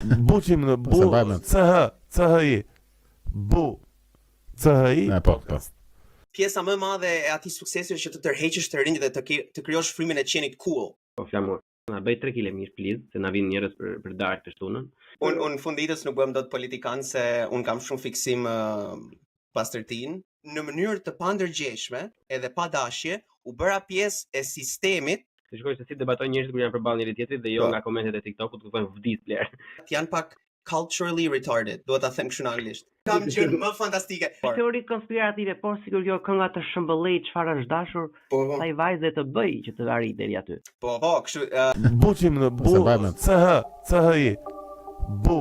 Buqim në bu, CHI, bu, CHI podcast. Pjesa më e madhe e atij suksesi është që të tërheqësh të rinj dhe të krijosh frymën e qenit cool. Po flamur. Na bëj 3 kg mish please, se na vinë njerëz për darkë të shtunën. Unë funditës nuk bëhem dot politikan se unë kam shumë fiksim pastërtin. Në mënyrë të pandërgjeshme edhe pa dashje, u bëra pjesë e sistemit. Të shikoj se si debatojnë njerëzit kur janë përballë njëri tjetrit dhe jo nga komentet e TikTokut ku thonë vdis bler. Janë pak culturally retarded, duhet ta them kështu në anglisht. Kam gjë më fantastike. Teori konspirative, por sikur kjo kënga të shëmbëllej çfarë është dashur, ai vajzë të bëj që të arrijë deri aty. Po, kështu Buqim në bu, CHI, bu,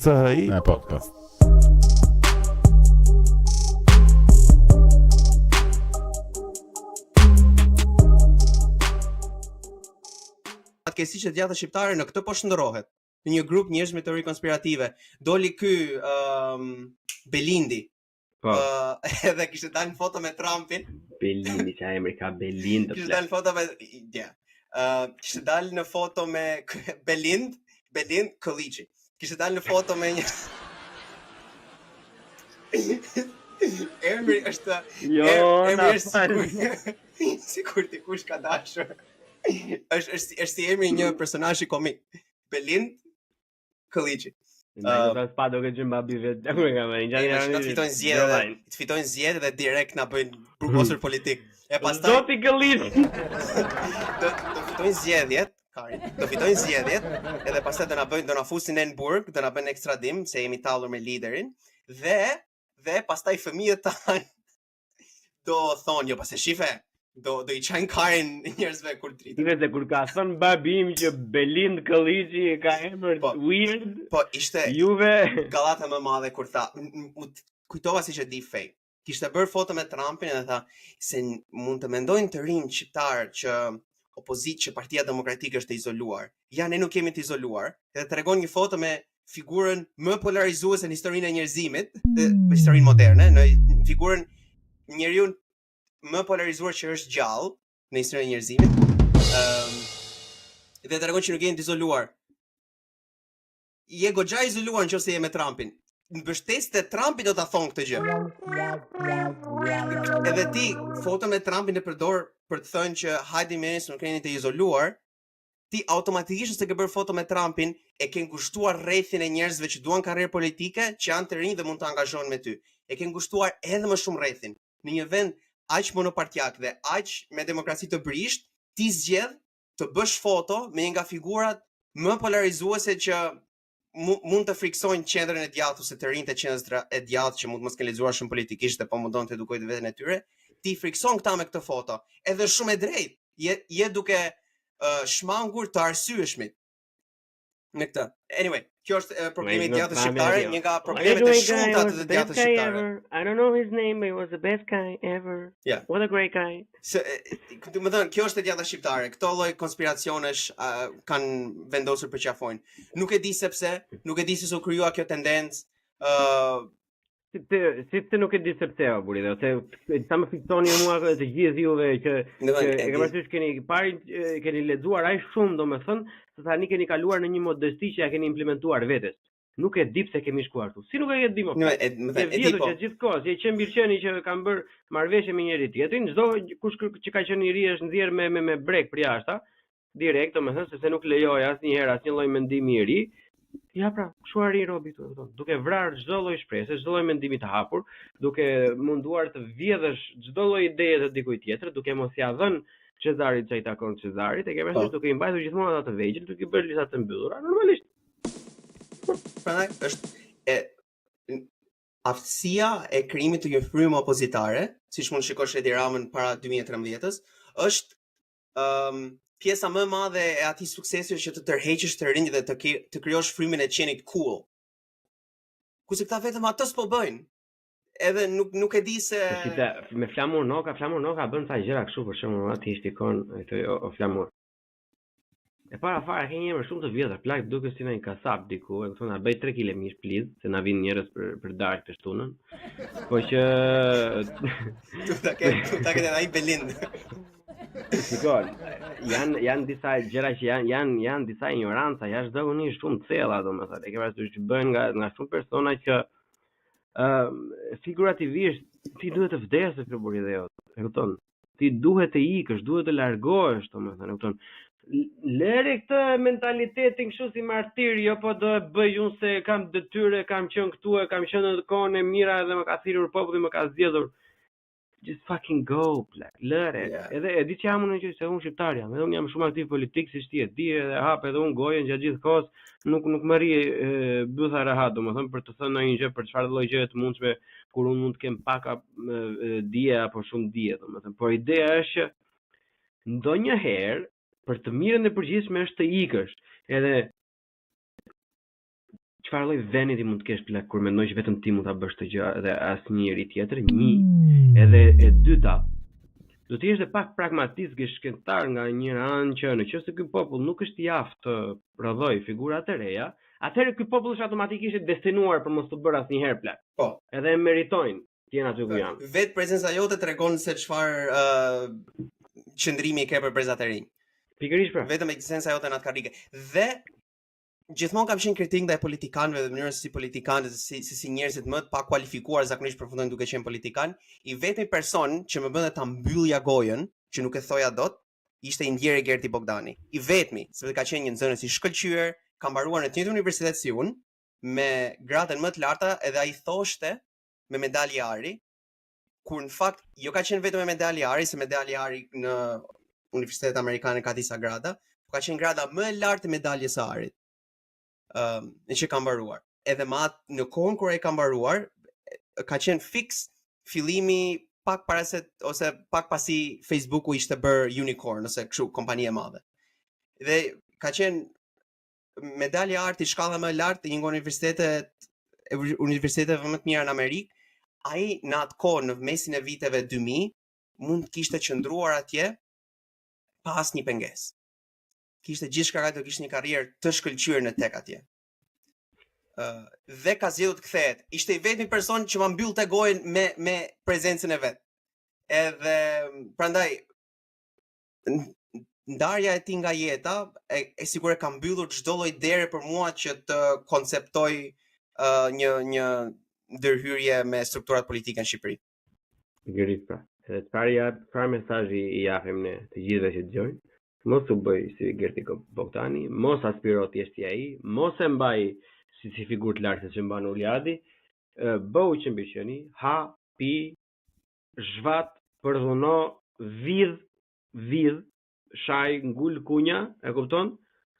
CHI podcast. Podcastisht e djata shqiptare në këtë po shndërrohet. Në një grup njerëz me teori konspirative. Doli ky Belindi. Po. Edhe kishte dalë në foto me Trumpin. Belindi, që emri ka Belind. Kishte dalë në foto me kishte dalë në foto me Belind Kolliçi. Kishte dalë në foto me një emri është sikur ti kush ka dashur. është si emri një personazhi komik. Belind Kolliçi. Do spa do që gjymbabi vetë. Kur nga më të fitojnë zgjedhje dhe direkt na bëjnë burgosur politik. E pastaj Zoti Kolliçi. Do fitojnë zgjedhjet, do fitojnë zgjedhjet, edhe pastaj do na fusin në burg, do na bëjnë ekstradim se jemi tallur me liderin dhe pastaj fëmijët tanë do thonë jo pas e shife. Do I çajnë karin njerëzve kur trit. Dhe kur ka thënë babi im që Belind Kolliçi ka emër weird. Po ishte Juve gallata më madhe kur tha, kujtova si që di fake. Kishte bërë foto me Trumpin dhe tha se mund të mendojnë të rinj shqiptar që opozitë që Partia Demokratike është e izoluar. Ja, ne nuk jemi të izoluar. Edhe tregon një foto me figurën më polarizuese në historinë e njerëzimit, në historinë moderne, në figurën njeriu më polarizuar që është gjallë në historinë e njerëzimit. Dhe tregon që nuk jeni të izoluar. Je goxha izoluar nëse je me Trumpin. Në mbështetës të Trumpit do ta thonë këtë gjë. Edhe ti foto me Trumpin e përdor për të thënë që hajde me nuk jeni të izoluar. Ti automatikisht nëse ke bërë foto me Trumpin e ke ngushtuar rrethin e njerëzve që duan karrierë politike, që janë të rinj dhe mund të angazhohen me ty. E ke ngushtuar edhe më shumë rrethin. Në një vend aq monopartiak dhe aq me demokraci të brisht, ti zgjedh të bësh foto me një nga figurat më polarizuese që mund të friksojnë qendrën e djathtë ose të rinjtë e qendrës e djathtë që mund mos kenë lexuar shumë politikisht dhe po mundon të edukojnë veten e tyre, ti frikson këta me këtë foto. Edhe shumë e drejtë. Je duke shmangur të arsyeshmit në këtë. Anyway, kjo është problemi i djatës shqiptare, një nga problemet e shumta të djatës shqiptare. I don't know his name, but he was the best guy ever. Yeah. What a great guy. Më thënë, kjo është e djata shqiptare. Këto lloj konspiracionesh kanë vendosur për qafojnë. Nuk e di sepse, nuk e di se u krijua kjo tendencë. Si të nuk e di sepse o buri, ose sa më fiksoni mua të gjithë juve që e ke parasysh keni lexuar aq shumë, domethënë, se tani keni kaluar në një modesti që ja keni implementuar vetes. Nuk e di pse kemi shkuar këtu. Si nuk e di më? E di po. Gjithkohës, je qembirqeni që kanë bërë marrëveshje me njëri tjetrin, çdo kush që ka qenë i ri është nxjerr me brek për jashtë, direkt, domethënë, sepse nuk lejoj asnjëherë asnjë lloj mendimi i ri. Ja pra, kështu ari Robi këtu, duke vrarë çdo lloj shpresë, çdo lloj mendimi të hapur, duke munduar të vjedhësh çdo lloj ideje të dikujt tjetër, duke mos ia dhënë Cezarit çai takon Cezarit, e ke parasysh duke i mbajtur gjithmonë ata të vegjël, duke i bërë lista të mbyllura, normalisht. Prandaj është aftësia e krijimit të një frymë opozitare, siç mund shikosh Edi Ramën para 2013-s, është pjesa më e madhe e atij suksesi është që të tërheqësh të rinj dhe të krijosh frymën e qenit cool. Kurse këta vetëm atë s'po bëjnë. Edhe nuk e di se me Flamur Noka bën sa gjëra kështu për shembull, aty shtikon o Flamur. E para fare ka një emër shumë të vjetër, plak duket si një kasap diku, e thonë na bëj 3 kg mish please, se na vinë njerëz për darkë të shtunën. Po që tu ta ke ai Belind. Shikoj, janë disa gjëra që janë disa ignoranca jashtëzakonisht shumë të thella, domethënë. E ke parasysh që bëhen nga shumë persona që figurativisht ti duhet të vdesësh për burrë dhe jot. E kupton? Ti duhet të ikësh, duhet të largohesh, domethënë, e kupton? Lere këtë mentalitetin kështu si martir, jo po do e bëj unë se kam detyrë, kam qenë këtu, kam qenë në kohën e mira dhe më ka thirrur populli, më ka zgjedhur. Just fucking go, lëre. Yeah. Edhe e di që jam unë që se unë shqiptar jam, edhe unë jam shumë aktiv politik si ti e di, edhe hap edhe unë gojen gjatë gjithë kohës, nuk më rri bytha rehat, domethënë për të thënë ndonjë gjë për çfarë lloj gjëje të mundshme kur unë mund të kem pak dije apo shumë dije, domethënë. Por ideja është që ndonjëherë për të mirën e përgjithshme është të ikësh. Edhe çfarë lloj veni ti mund të kesh plak kur mendoj që vetëm ti mund ta bësh këtë gjë dhe asnjëri tjetër, një. Edhe e dyta, do të jesh dhe pak pragmatist që shkentar nga një anë që nëse ky popull nuk është i aftë të prodhoj figura të reja, atëherë ky popull është automatikisht i destinuar për mos të bërë asnjëherë plak. Po. Edhe e meritojnë të jenë aty ku janë. Vetë prezenca jote tregon se çfarë qëndrimi ke për brezat e rinj. Pikërisht pra. Vetëm ekzistenca jote në atë karrige. Dhe gjithmonë kam qenë kritik ndaj politikanëve dhe mënyrën se si politikanët si njerëzit më të pakualifikuar zakonisht përfundojnë duke qenë politikan. I vetmi person që më bënte ta mbyllja gojën, që nuk e thoja dot, ishte Indjeri Gerti Bogdani. I vetmi, sepse ka qenë një nxënës i shkëlqyer, ka mbaruar në të njëjtën universitet si unë, me gradën më të larta, edhe ai thoshte me medalje ari, kur në fakt jo ka qenë vetëm me medalje ari, se medalje ari në Universitetet Amerikane ka disa grada, ka qenë grada më e lartë e medaljes së arit. Në që ka mbaruar. Edhe ma në kohën kur ai ka mbaruar, ka qenë fix fillimi pak para se ose pak pasi Facebooku ishte bër unicorn ose kështu kompani e madhe. Dhe ka qenë medalja arti shkalla më e lartë një nga universiteteve më të mira në Amerikë. Ai në atë kohë në mesin e viteve 2000 mund të kishte qëndruar atje pa asnjë pengesë. Kishte gjithçka ato, kishte një karrierë të shkëlqyer në tek atje. Dhe ka zgjedhur të kthehet. Ishte i vetmi person që ma mbyllte gojën me prezencën e vet. Edhe prandaj ndarja e tij nga jeta e sigurisht ka mbyllur çdo lloj dere për mua që të konceptoj një ndërhyrje me strukturat politike në Shqipëri. Pikërisht pra. Edhe çfarë mesazhi i japim ne të gjithëve që dëgjojnë? Mos u bëj si Gerti Bogdani, mos aspiro të jesh ti ai, mos e mbaj si figurë të lartë që mban Uliadi, bëu që mbiqeni, ha, pi, zhvat, përdhuno, vidh, shaj, ngul kunja, e kupton?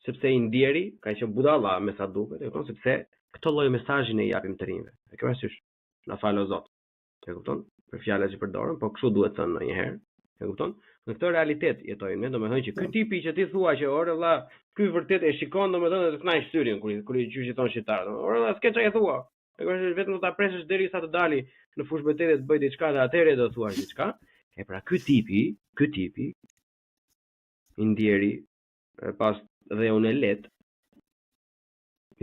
Sepse i ndjeri, ka qenë budalla me sa duket, e kupton? Sepse këto lloj mesazhin e japim të rinjve. E ke parasysh? Na fal o Zot. E kupton? Për fjalët që përdorën, po kështu duhet thënë ndonjëherë. E kupton? Në këtë realitet jetojmë ne, domethënë që ky tipi që ti thua që ore valla, ky vërtet e shikon domethënë të kënaq syrin kur i gjyqëton shqiptar. Ore valla, s'ke çfarë thua. E kupton, vetëm do ta presësh derisa të dali në fushë betejë të bëj diçka dhe atëherë do thuash diçka. E pra ky tipi i ndjeri pas dhe unë e let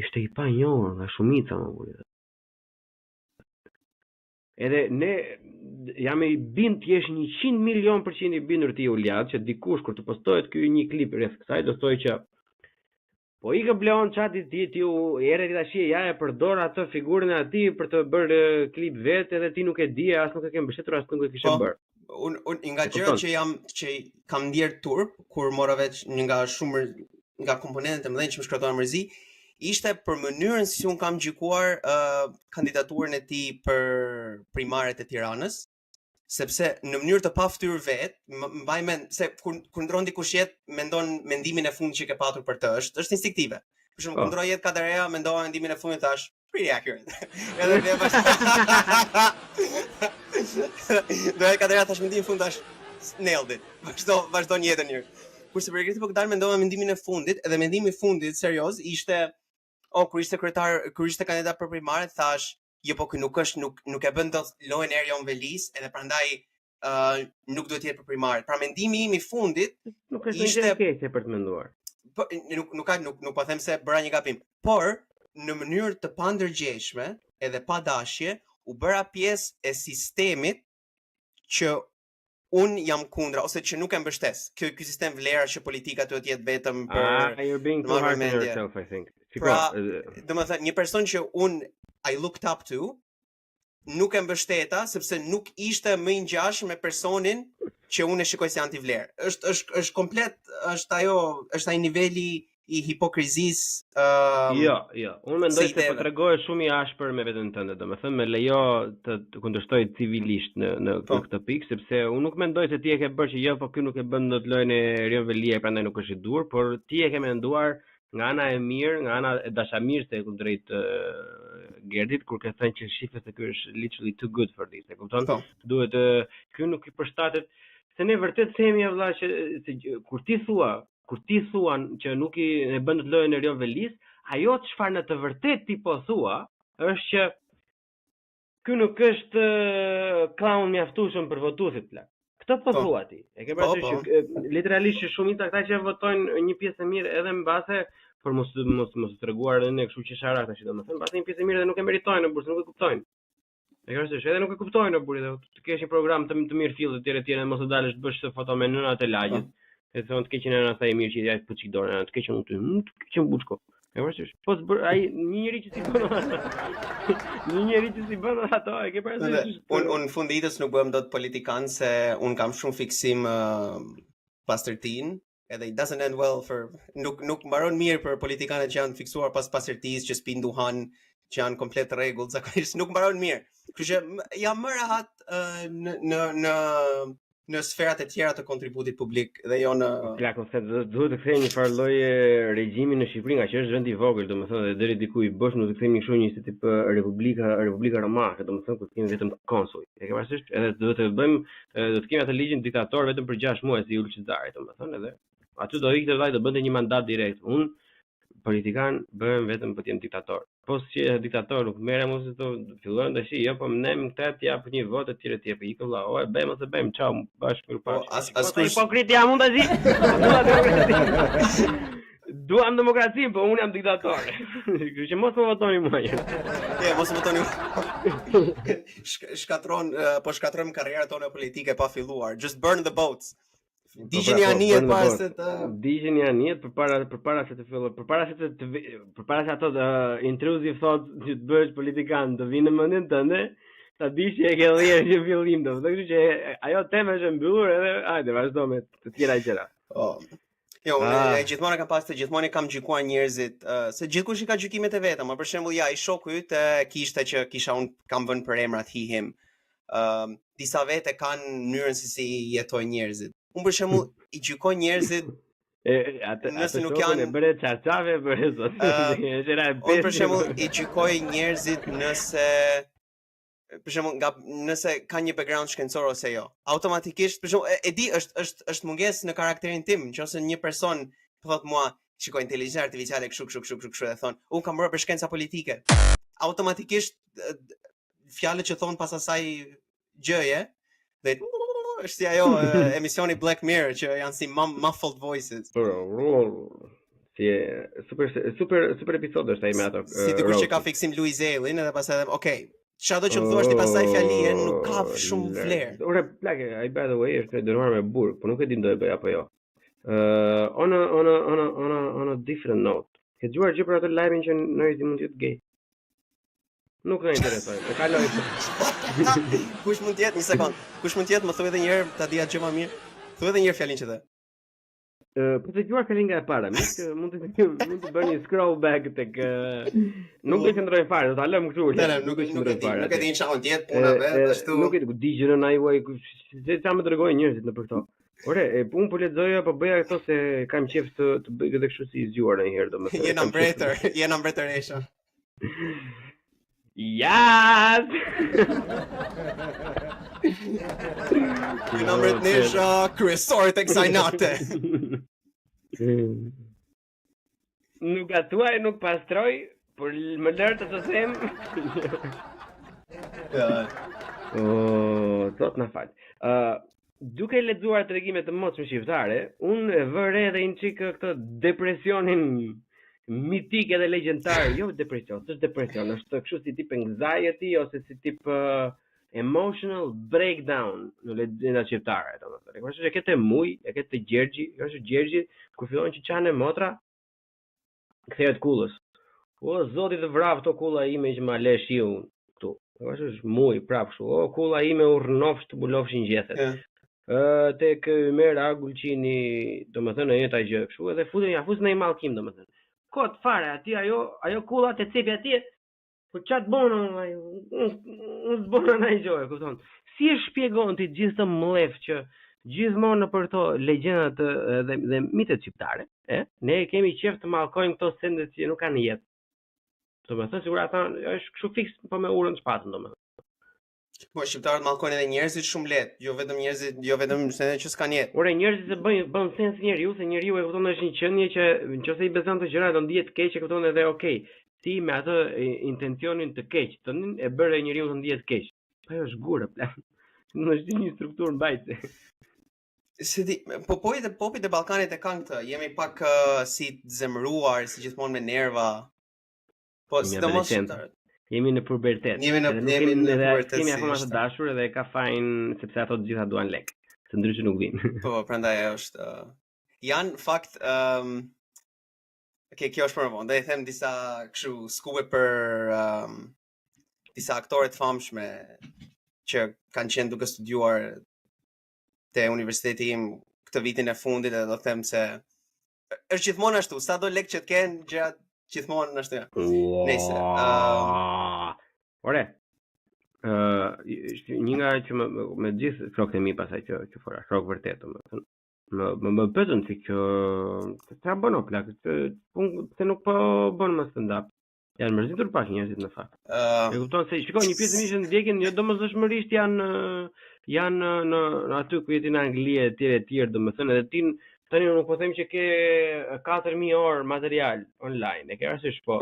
ishte i panjohur nga shumica më burrë. Edhe ne jam i bind të jesh 100 milion % i bindur ti Uliad që dikush kur të postohet ky një klip rreth kësaj do thojë që po i bleon çati ti u erë tash ja e përdor atë figurën e atij për të bërë klip vetë edhe ti nuk e di as nuk e ke mbështetur as nuk e kishe bërë. Unë nga gjërat që kam ndier turp kur mora veç nga komponentët e mëdhenj që më shkruan mërzi, ishte për mënyrën si unë kam gjykuar kandidaturën e tij për primaret e Tiranës, sepse në mënyrë të paftyr vet, mbaj mend se kur ndron dikush jetë mendon mendimin e fundit që ke patur për të, është instinktive. Për shembull, kur ndroi jetë Kaderea, mendova mendimin e fundit thash, pretty accurate. Edhe ne do e Kaderea thash mendimin e fundit thash, nailed it. Vazhdo një jetë mirë. Kurse për Gerti Bogdan mendova mendimin e fundit, edhe mendimi i fundit serioz ishte kur ishte kandidat për primaret, thash, jo po ky nuk e bën dot lojën e Erion Velis, edhe prandaj nuk duhet të jetë për primaret. Pra mendimi im i fundit nuk është ishte keqe për të menduar. Po nuk po them se bëra një gabim, por në mënyrë të pandërgjeshme edhe pa dashje u bëra pjesë e sistemit që un jam kundra ose që nuk e mbështes. Ky sistem vlera që politika duhet jetë vetëm për you're being too hard on yourself, I think. Pra, domethënë një person që I looked up to nuk e mbështeta sepse nuk ishte më i ngjashëm me personin që unë e shikoj si antivlerë. Është komplet, është ai niveli i hipokrizisë. Jo. Unë mendoj se po tregohesh shumë i ashpër me veten tënde, domethënë me lejo të kundërshtoj civilisht në këtë pikë, sepse unë nuk mendoj se ti e ke bërë që jo, po ky nuk e bën dot lojën e Rion Velia, prandaj nuk është i dur, por ti e ke menduar nga ana e mirë, nga ana e dashamirëse kundrejt Gerdit, kur ka thënë që shifet se ky është literally too good for this, e kupton? Duhet ky nuk i përshtatet, se ne vërtet themi vëlla që kur ti thua që nuk i bën të lojën e Rion Velis, ajo çfarë në të vërtet ti po thua është që ky nuk është clown mjaftueshëm për votuesit plak. Këtë po thua ti. E ke parasysh që literalisht shumica ata që votojnë një pjesë e mirë edhe mbase por mos treguar edhe ne kështu që shara tash domethënë, mbase një pjesë e mirë dhe nuk e meritojnë, por nuk e kuptojnë. E ke parasysh, edhe nuk e kuptojnë burrë, të kesh një program të mirë fill të tjerë mos të dalësh të bësh foto me nënat e lagjit. E thonë të keqin nëna sa e mirë që ja puçi dorën, të keqin të keqin buçko. E parasysh. Po ai një njeri që si bën ato. Një njeri që si bën ato, e ke parasysh. Unë fund ditës nuk bëhem dot politikan se un kam shumë fiksim pas tërtin, edhe it doesn't end well for nuk mbaron mirë për politikanët që janë fiksuar pas tërtisë, që spin duhan, që janë komplet rregull, zakonisht nuk mbaron mirë. Kështu që jam më rehat në sferat e tjera të kontributit publik dhe jo në plakon se duhet të kthejmë një farë lloje regjimi në Shqipëri, nga që është vend i vogël, domethënë dhe deri diku i bosh nuk të kthejmë kështu një si tip Republika Romake, domethënë ku kemi vetëm konsull. E ke parasysh? Edhe duhet të kemi atë ligjin diktator vetëm për 6 muaj si Ulçi Zari, domethënë edhe aty do ikte vllai do bënte një mandat direkt. Unë politikan bëhem vetëm për të jem diktator. Po si diktator nuk merrem ose të fillojnë tash, jo, po ne këtë të jap një votë të tjerë po ikë vëlla, o e bëjmë ose bëjmë, çau, bashkë për pas. Hipokrit jam unë tash. Duam demokracinë, po unë jam diktator. Kështu që mos më votoni mua. Mos më votoni. Shkatrojmë karrierat tona politike pa filluar. Just burn the boats. Digjeni anijet para se të digjeni anijet përpara se të filloj, përpara se ato intrusive thoughts që të bësh politikan të vinë në mendjen tënde, ta dish që e ke dhënë në fillim do. Kështu që ajo tema është mbyllur edhe hajde vazhdo me të tjera gjëra. Jo, gjithmonë kam pas gjithmonë kam gjykuar njerëzit, se gjithkush i ka gjykimet e veta, për shembull i shoku yt kishte që kisha un kam vënë për emrat hihim. Disa vete kanë mënyrën se si jetojnë njerëzit. Unë për shembull i gjykoj njerëzit nëse nuk janë bëre çarçave bëre zot. Unë për shembull i gjykoj njerëzit nëse për shembull nëse kanë një background shkencor ose jo. Automatikisht për shembull e di është mungesë në karakterin tim, nëse një person thot mua shikoj inteligjencë artificiale kështu e thon, unë kam bërë për shkenca politike. Automatikisht fjalët që thon pas asaj gjëje dhe është si ajo emisioni Black Mirror që janë si muffled voices. Si super episod është ai me ato. Si dikush që ka fiksim Louis Zellin edhe pastaj okay. Çado që më thuash ti pastaj fjalien nuk ka shumë vlerë. Ore plagë, ai by the way është dënuar me burg, por nuk e di do e bëj apo jo. On a different note. Ke dëgjuar gjë për atë lajmin që Noisi mund të jetë gay? Nuk na interesoj. E kaloj. Kush mund të jetë? Një sekond. Kush mund të jetë? Më thuaj edhe një herë ta dia gjë më mirë. Thuaj edhe një herë fjalën që the. Po të dëgjuar fjalën nga e para, mund të bëni scroll back tek nuk do të qëndroj fare, do ta lëm këtu. Nuk e di çfarë mund të jetë puna vetë ashtu. Nuk e di, digjën në ai way, se çfarë më tregojnë njerëzit në për këto. Ore, unë po lexoja po bëja këto se kam qejf të bëj edhe kështu si i zgjuar ndonjëherë domethënë. Jena mbretëresha. Yes! Jena mbretëresha kryesore tek kësaj nate. Nuk gatuaj, nuk pastroj, por më lër të them. Tot na fal. Duke lexuar tregime të mosshme shqiptare, unë e vë re edhe një çik këtë depresionin mitik edhe legjendar, jo depresion, s'është depresion, është kështu si tip anxiety ose si tip emotional breakdown në legjenda shqiptare, domethënë. E kështu që këtë muj, e këtë Gjergji, kështu Gjergji kur fillon që qanë motra kthehet kullës. O zoti të vrap to kulla ime që ma le shiu këtu. Kështu është muj prap kështu. O kulla ime u rrnofsh të bulofshin gjethet. Tek Ymer Agulçini, domethënë jeta gjë kështu, edhe futen në mallkim domethënë. Kot fare aty ajo kulla te cepi atje. Po çat bon unë s'bona ndaj gjë, kupton? Si e shpjegon ti gjithë të mllef që gjithmonë për to legjendat dhe mitet shqiptare, ne kemi qef të mallkojmë këto sende që nuk kanë jetë. Domethënë sigurisht ata është kështu fiks po me urën shpatën domethënë. Po shqiptarët mallkojnë edhe njerëzit shumë lehtë, jo vetëm sende që s'kan jetë. Ore njerëzit se bën sens njeriu, se njeriu e kupton është një qenie që nëse i bezon të gjëra do ndihet keq, e kupton edhe okay. Ti me atë intencionin të keq, tonin e bëre njeriu të ndihet keq. Po ajo është gurë plan. Nuk është një strukturë mbajtëse. Si di, popit e Ballkanit e kanë këtë, jemi pak si të zemëruar, si gjithmonë me nerva. Po sidomos shqiptarët. Jemi në pubertet. Jemi në pubertet. Kemi akoma të dashur edhe ka fajin sepse ato të gjitha duan lek. Se ndryshe nuk vinë. Po, prandaj është janë fakt kjo është për më vonë. Dhe i them disa kështu skuqe për disa aktorë të famshme që kanë qenë duke studiuar te universiteti im këtë vitin e fundit, dhe do të them se është gjithmonë ashtu, sa do lek që të kenë gjërat gjithmonë ashtu. Nëse ore, një nga që me gjithë shokët e mi pasaj që fora, shok vërtet, domethënë. Më pëtën si që ta bën o plak, se nuk po bën më stand-up. Janë mërzitur pak njerëzit në fakt. E kupton se shikoj një pjesë mishën ndjekin, jo domosdoshmërisht janë në aty ku jetin në Angli e tjerë, domethënë edhe ti tani nuk po them që ke 4000 orë material online, e ke parasysh po.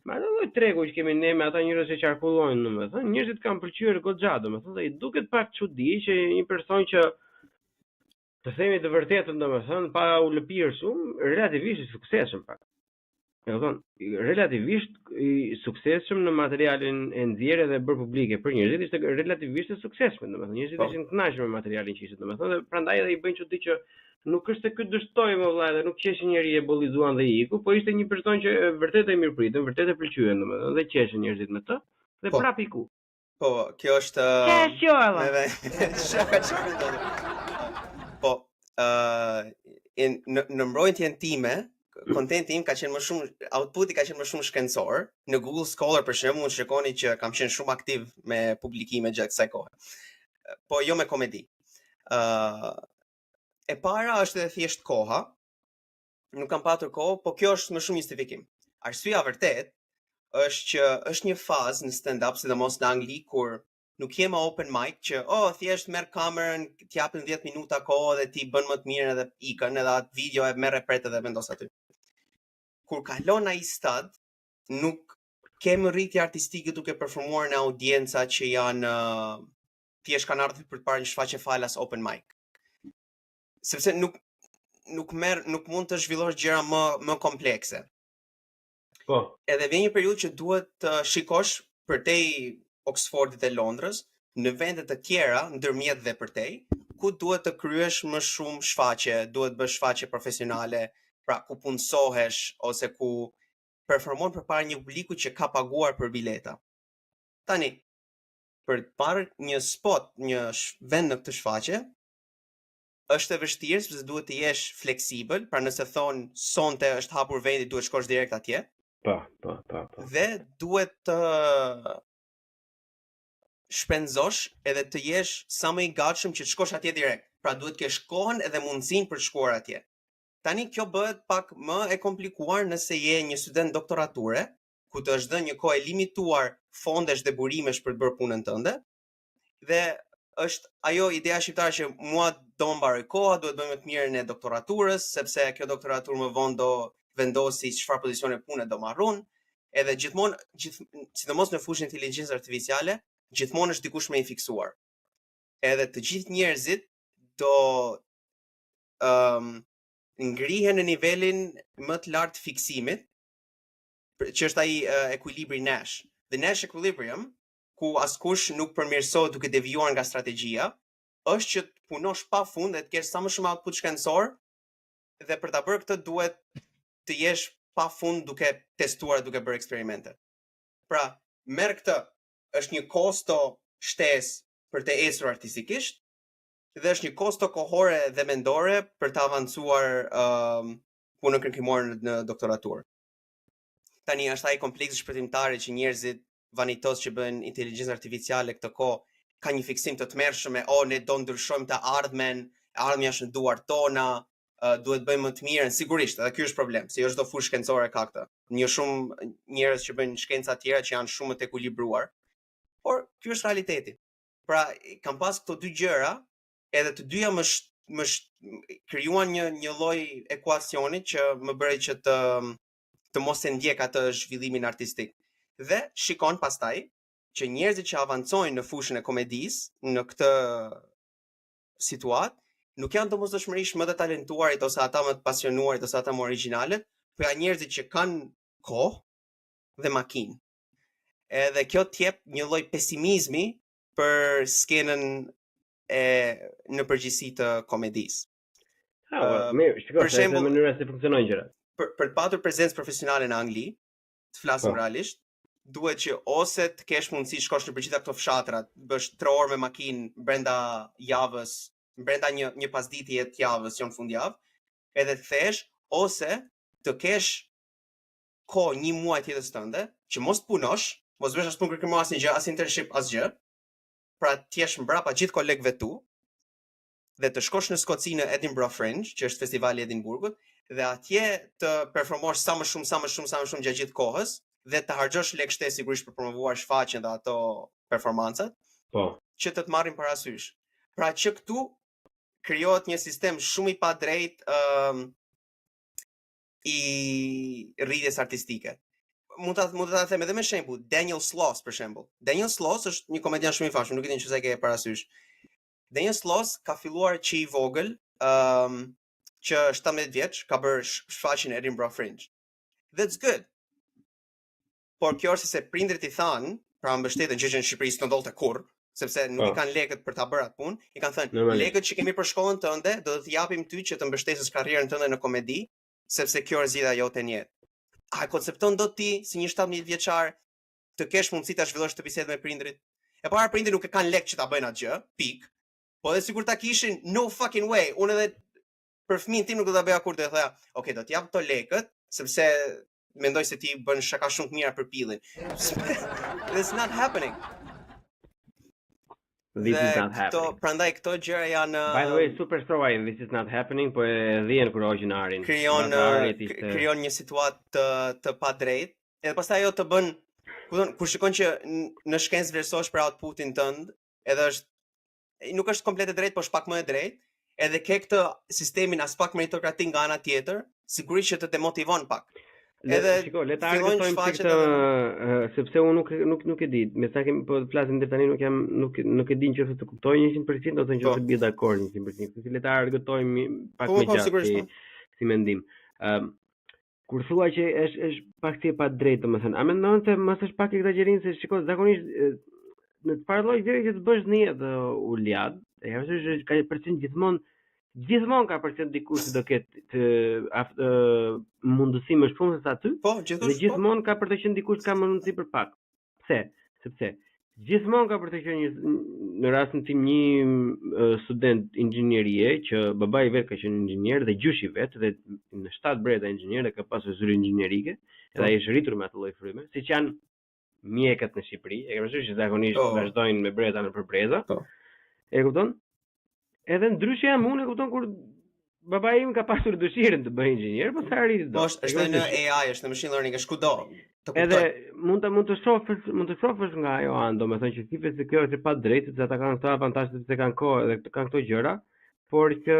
Ma do lloj tregu që kemi ne me ata njerëz që qarkullojnë, domethënë njerëzit kanë pëlqyer goxha, domethënë i duket pak çudi që një person që të themi të vërtetën domethënë pa u lëpirë shumë, relativisht i suksesshëm pak. E kupton, relativisht i suksesshëm në materialin e nxjerrë dhe bërë publike për njerëzit ishte relativisht e suksesshëm, domethënë njerëzit ishin të kënaqur me materialin që ishte, domethënë dhe prandaj edhe i bëjnë çudi që nuk është se ky dështoi më vëllai dhe nuk qeshë njëri e bollizuan dhe iku, po ishte një person që vërtet e mirëpritën, vërtet e pëlqyen domethënë dhe qeshën njerëzit me të dhe prap iku. Po, kjo është Po, në mbrojtjen time, kontenti im ka qenë më shumë, outputi ka qenë më shumë shkencor. Në Google Scholar për shembull, mund shikoni që kam qenë shumë aktiv me publikime gjatë kësaj kohe. Po jo me komedi. E para është edhe thjesht koha. Nuk kam patur kohë, po kjo është më shumë justifikim. Arsyeja vërtet është që është një fazë në stand-up, sidomos në Angli, kur nuk jema open mic që thjesht merr kamerën, t'japin 10 minuta kohë dhe ti bën më të mirë edhe ikën, edhe atë video e merr repret edhe vendos aty. Kur kalon ai stad, nuk kemi rritje artistike duke performuar në audienca që janë thjesht kanë ardhur për të parë një shfaqje falas open mic. Sepse nuk mund të zhvillosh gjëra më komplekse. Po. Edhe vjen një periudhë që duhet të shikosh përtej Oxfordit e Londrës, në vende të tjera, ndërmjet dhe përtej, ku duhet të kryesh më shumë shfaqje, duhet bësh shfaqje profesionale, pra ku punësohesh ose ku performon përpara një publiku që ka paguar për bileta. Tani, për të parë një spot, një vend në këtë shfaqje, është e vështirë sepse duhet të jesh fleksibël, pra nëse thon sonte është hapur vendi, duhet shkosh direkt atje. Po. Dhe duhet të shpenzosh edhe të jesh sa më i gatshëm që të shkosh atje direkt. Pra duhet të kesh kohën edhe mundësinë për të shkuar atje. Tani kjo bëhet pak më e komplikuar nëse je një student doktorature, ku të është dhënë një kohë e limituar fondesh dhe burimesh për të bërë punën tënde. Dhe është ajo ideja shqiptare që mua do mbaroj koha, duhet bëj më të mirën e doktoraturës, sepse kjo doktoraturë më vonë do vendosi çfarë pozicione pune do marrun, edhe gjithmonë, sidomos në fushën e inteligjencës artificiale, gjithmonë është dikush më i fiksuar. Edhe të gjithë njerëzit do ngrihen në nivelin më të lartë fiksimit, që është ai ekuilibri Nash. The Nash equilibrium, ku askush nuk përmirësohet duke devijuar nga strategjia, është që të punosh pafund dhe të kesh sa më shumë output shkencor, dhe për ta bërë këtë duhet të jesh pafund duke testuar, duke bërë eksperimente. Pra, merr këtë, është një kosto shtesë për të ecur artistikisht, dhe është një kosto kohore dhe mendore për të avancuar punën kërkimore në doktoraturë. Tani është ai kompleksi shpërtimtari që njerëzit vanitos që bëjnë inteligjencë artificiale këtë kohë ka një fiksim të tmerrshëm e ne do ndryshojmë të ardhmen, ardhmja është në duart tona, duhet bëjmë më të mirën, sigurisht, edhe ky është problem, se jo çdo fushë shkencore ka këtë. Një shumë njerëz që bëjnë shkenca të tjera që janë shumë të ekuilibruar. Por ky është realiteti. Pra, kam pas këto dy gjëra, edhe të dyja më krijuan një lloj ekuacioni që më bëri që të mos e ndjek atë zhvillimin artistik. Dhe shikon pastaj që njerëzit që avancojnë në fushën e komedisë në këtë situatë nuk janë domosdoshmërisht më të talentuarit ose ata më të pasionuarit ose ata më origjinalët, por janë njerëzit që kanë kohë dhe makinë. Edhe kjo t'jep një lloj pesimizmi për skenën në përgjithësi të komedisë. Mirë, shikoj se në mënyra se funksionojnë gjërat. Për të patur prezencë profesionale në Angli, të flasim realisht, duhet që ose të kesh mundësi shkosh në përgjithëta këto fshatrat, bësh 3 orë me makinë brenda javës, brenda një pasditje të javës, jo në fundjavë, edhe të kthesh, ose të kesh kohë 1 muaj të jetës tënde, që mos të punosh, mos bësh as punë kërkimore asnjë gjë, as internship asgjë, pra të jesh mbrapa gjithë kolegëve tu, dhe të shkosh në Skoci në Edinburgh Fringe, që është festivali i Edinburgut, dhe atje të performosh sa më shumë gjatë gjithë kohës, dhe të harxhosh lekë shtesë sigurisht për promovuar shfaqjen dhe ato performancat, që të marrin parasysh. Pra që këtu krijohet një sistem shumë i padrejtë i rritjes artistike. Mund ta them edhe me shembull, Daniel Sloss për shembull. Daniel Sloss është një komedian shumë i famshëm, nuk e di nëse e ke parasysh. Daniel Sloss ka filluar që i vogël, që 17 vjeç, ka bërë shfaqjen e Edinburgh Fringe. That's good. Por kjo është se prindrit i thanë, pra mbështetën që në Shqipëri s'do ndodhte kurrë, sepse nuk i kanë lekët për ta bërë atë punë, i kanë thënë, lekët që kemi për shkollën tënde, do të japim ty që të mbështesësh karrierën tënde në komedi, sepse kjo është zgjidhja jote në jetë. A e koncepton dot ti si një 17 vjeçar të kesh mundësi ta zhvillosh të bisedë me prindrit? E para prindrit nuk e kanë lekë që ta bëjnë atë gjë, pik. Po edhe sikur ta kishin, no fucking way. Unë edhe për fëmijën tim nuk do ta bëja kurrë, do thoya, okay, do të jap këto lekët, sepse mendoj se ti bën shaka shumë të mira për pillin. It's not happening. This is not happening. Prandaj këto gjëra janë By the way, super throw in, this is not happening, po e dhjen kur hoqin arin. Krijon një situatë të padrejtë, edhe pastaj ajo të bën, kur shikon që në shkencë vlerësohesh për outputin tënd, edhe nuk është komplet e drejtë, por është pak më e drejtë, edhe ke këtë sistemin as pak meritokratik nga ana tjetër, sigurisht që të demotivon pak. Edhe shiko, le ta argëtojmë këtë, sepse unë nuk e di, me sa kemi po flasim deri tani nuk e di nëse të kuptoj 100% ose nëse bie dakord 100%. Le ta argëtojmë pak më gjatë si mendim. Kur thua që është pak si e padrejtë, domethënë, a mendon se mos është pak egzagerim se shiko, zakonisht në të parë lloj gjëri që të bësh në jetë uliad, e ka ka përcjell gjithmonë ka përcjell dikush që do ketë mundësi më shumë se sa ty. Po, gjithmonë ka për të qenë dikush ka mundësi për pak. Pse? Sepse gjithmonë ka për të qenë në rastin tim një student inxhinierie që babai i vet ka qenë inxhinier dhe gjyshi i vet dhe në 7 breza inxhinier dhe ka pasur zyrë inxhinierike, edhe ai është rritur me atë lloj fryme, siç janë mjekët në Shqipëri, e ke parasysh që zakonisht vazhdojnë me breza në përbreza. E kupton? Edhe ndryshe jam unë, e kupton, kur babai im ka pasur dëshirën të bëjë inxhinier, po sa arriti do. Po është në AI, është në machine learning, është kudo. Edhe mund të shohësh nga ajo anë, domethënë që thifet se kjo është e padrejtë, se ata kanë këto avantazhe se kanë kohë dhe kanë këto gjëra, por që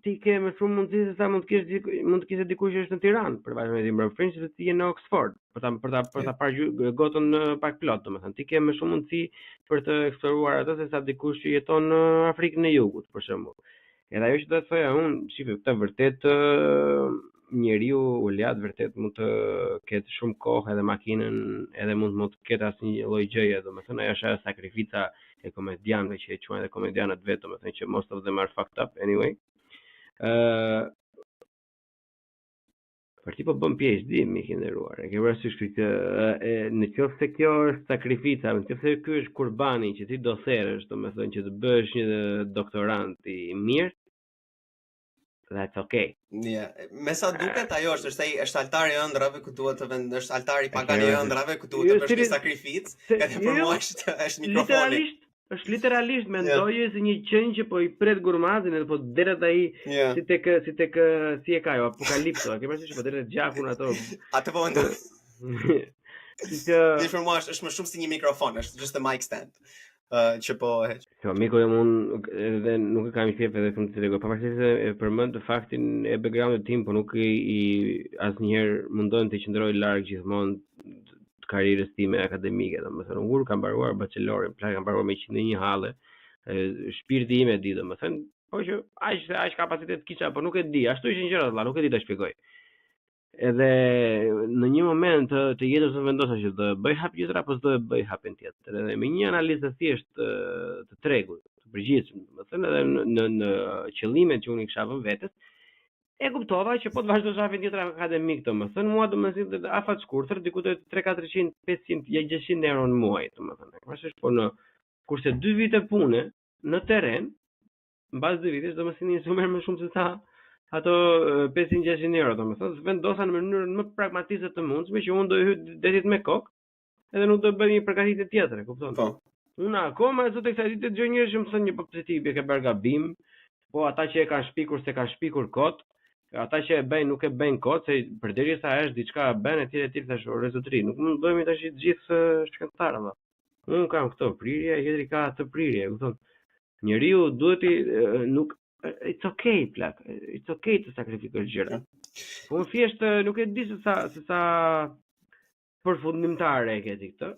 ti ke më shumë mundësi se sa mund të kishe dikush që është në Tiranë, përveç me Edinburgh Fringe, se ti je në Oxford, për ta parë gotën pak plot, domethënë. Ti ke më shumë mundësi për të eksploruar atë se sa dikush që jeton në Afrikën e Jugut, për shembull. Edhe ajo që do të thoya unë, shifë, këtë vërtet njeriu uliat vërtet mund të ketë shumë kohë edhe makinën edhe mund të ketë asnjë lloj gjëje, domethënë ajo është ajo sakrifica e komedianëve që e quajnë edhe komedianët vetë, domethënë që most of them are fucked up anyway. Për ti po bën PhD, mik i nderuar. E ke parasysh këtë në qoftë se kjo është sakrifica, në qoftë se ky është kurbani që ti do therrësh, domethënë që të bësh një doktorant i mirë, that's okay. Yeah. Me sa duket ajo është altari i ëndrave ku duhet të është altari i pagani i ëndrave ku duhet të bësh një sakrificë, edhe për mua është mikrofoni. Është literalisht mendoje si një qenë që po i pret gurmazin edhe po deret ai si tek si e ka jo apokalipso, ke parasysh po deret gjakun ato. Atë po mendoj. Ti për mua është më shumë si një mikrofon, është just a mic stand. Që po heq. Jo, miku jam unë edhe nuk e kam i thjep edhe të tregoj, pavarësisht se e përmend të faktin e backgroundit tim, po nuk i asnjëherë mundon të qëndroj larg gjithmonë karrierës time akademike, domethënë unë kam mbaruar bachelorin, kam mbaruar me 101 halle. Shpirti im e di, domethënë, po që aq kapacitet kisha, po nuk e di, ashtu ishin gjërat, valla, nuk e di ta shpjegoj. Edhe në një moment të jetës unë vendosa që do bëj hap tjetër apo do bëj hapin tjetër. Edhe me një analizë thjesht të tregut, të përgjithshëm, domethënë edhe në qëllimet që unë i kisha vënë vetes, e kuptova që po të vazhdosh hapin tjetër akademik, domethënë mua do më sillte afat shkurtër, diku te 300, 400, 500, 600 euro në muaj, domethënë. Pastaj po në kurse 2 vite pune në terren, mbas 2 vitesh do më sillni një sumë më shumë se sa ato 500-600 euro, domethënë, vendosa në mënyrën më pragmatike të mundshme që unë do hy detit me kokë, edhe nuk do bëj një përgatitje tjetër, e kupton? Po. Unë akoma sot tek sa ditë dëgjoj njerëz që mëson një pozitiv, e ke bërë gabim, po ata që e kanë shpikur se kanë shpikur kot, ata që e bëjnë nuk e bëjnë kot, se përderisa është diçka bën etj tash rezultri. Nuk mund të bëhemi tash të gjithë shkëntarë valla. Unë kam këto prirje, jetri ka atë prirje, e kupton? Njeriu duhet nuk it's okay, plak. It's okay të sakrifikosh gjëra. Po unë thjesht nuk e di se sa përfundimtare e ke ti këtë.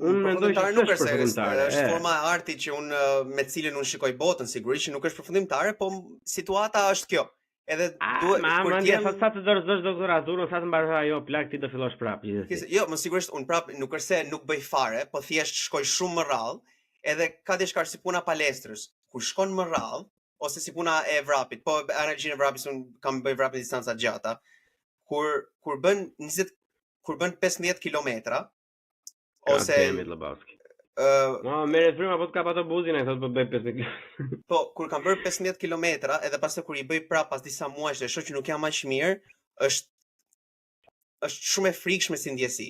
Unë mendoj që nuk është përfundimtare. Është forma e artit që unë me cilën unë shikoj botën, sigurisht që nuk është përfundimtare, po situata është kjo. Edhe duhet kur ti sa të dorëzosh doktoraturën, sa të mbarosh ajo plak ti do fillosh prapë. Jo, më sigurisht unë prapë nuk është se nuk bëj fare, po thjesht shkoj shumë më rrallë, edhe ka diçka si puna palestrës, kur shkon më rrallë ose si puna e vrapit, po energjinë e vrapit unë kam bëj vrapin distanca gjata. Kur bën 15 kilometra ose merret fryma po të kap ato buzin ai thotë po bëj 15 kilometra. Po kur kam bërë 15 kilometra edhe pastaj kur i bëj prap pas disa muajsh dhe shoh që nuk jam aq mirë, është shumë e frikshme si ndjesi.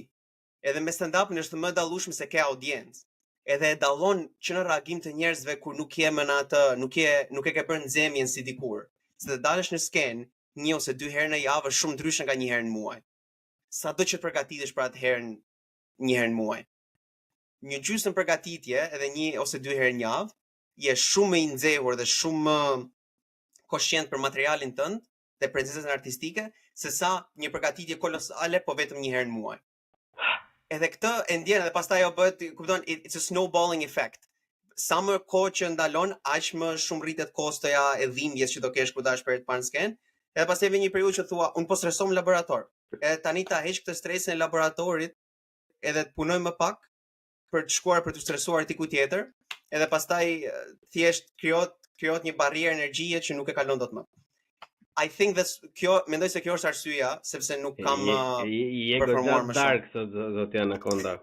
Edhe me stand-upin është më dallueshme se ke audiencë. Edhe e dallon që në reagim të njerëzve kur nuk je më në atë, nuk e ke bërë nxemjen si dikur. Se të dalësh në skenë 1 ose 2 herë në javë është shumë ndryshe nga 1 herë në muaj. Sado që të përgatitesh për atë herë 1 herë në muaj. Një gjysmë përgatitje edhe 1 ose 2 herë në javë, je shumë më i nxehur dhe shumë më koshient për materialin tënd dhe prezencën artistike, sesa një përgatitje kolosale po vetëm 1 herë në muaj. Edhe këtë e ndjen edhe pastaj ajo bëhet, kupton, it's a snowballing effect. Sa më kohë që ndalon, aq më shumë rritet kostoja e dhimbjes që do kesh kur dash për të parë sken. Edhe pastaj vjen një periudhë që thua, unë po stresoj në laborator. Edhe tani ta heq këtë stresin e laboratorit, edhe të punoj më pak për të shkuar për të stresuar diku tjetër, edhe pastaj thjesht krijohet një barrierë energjie që nuk e kalon dot më. I think mendoj se kjo është arsyeja, sepse nuk kam performuar më shumë. Dark do të janë akonda.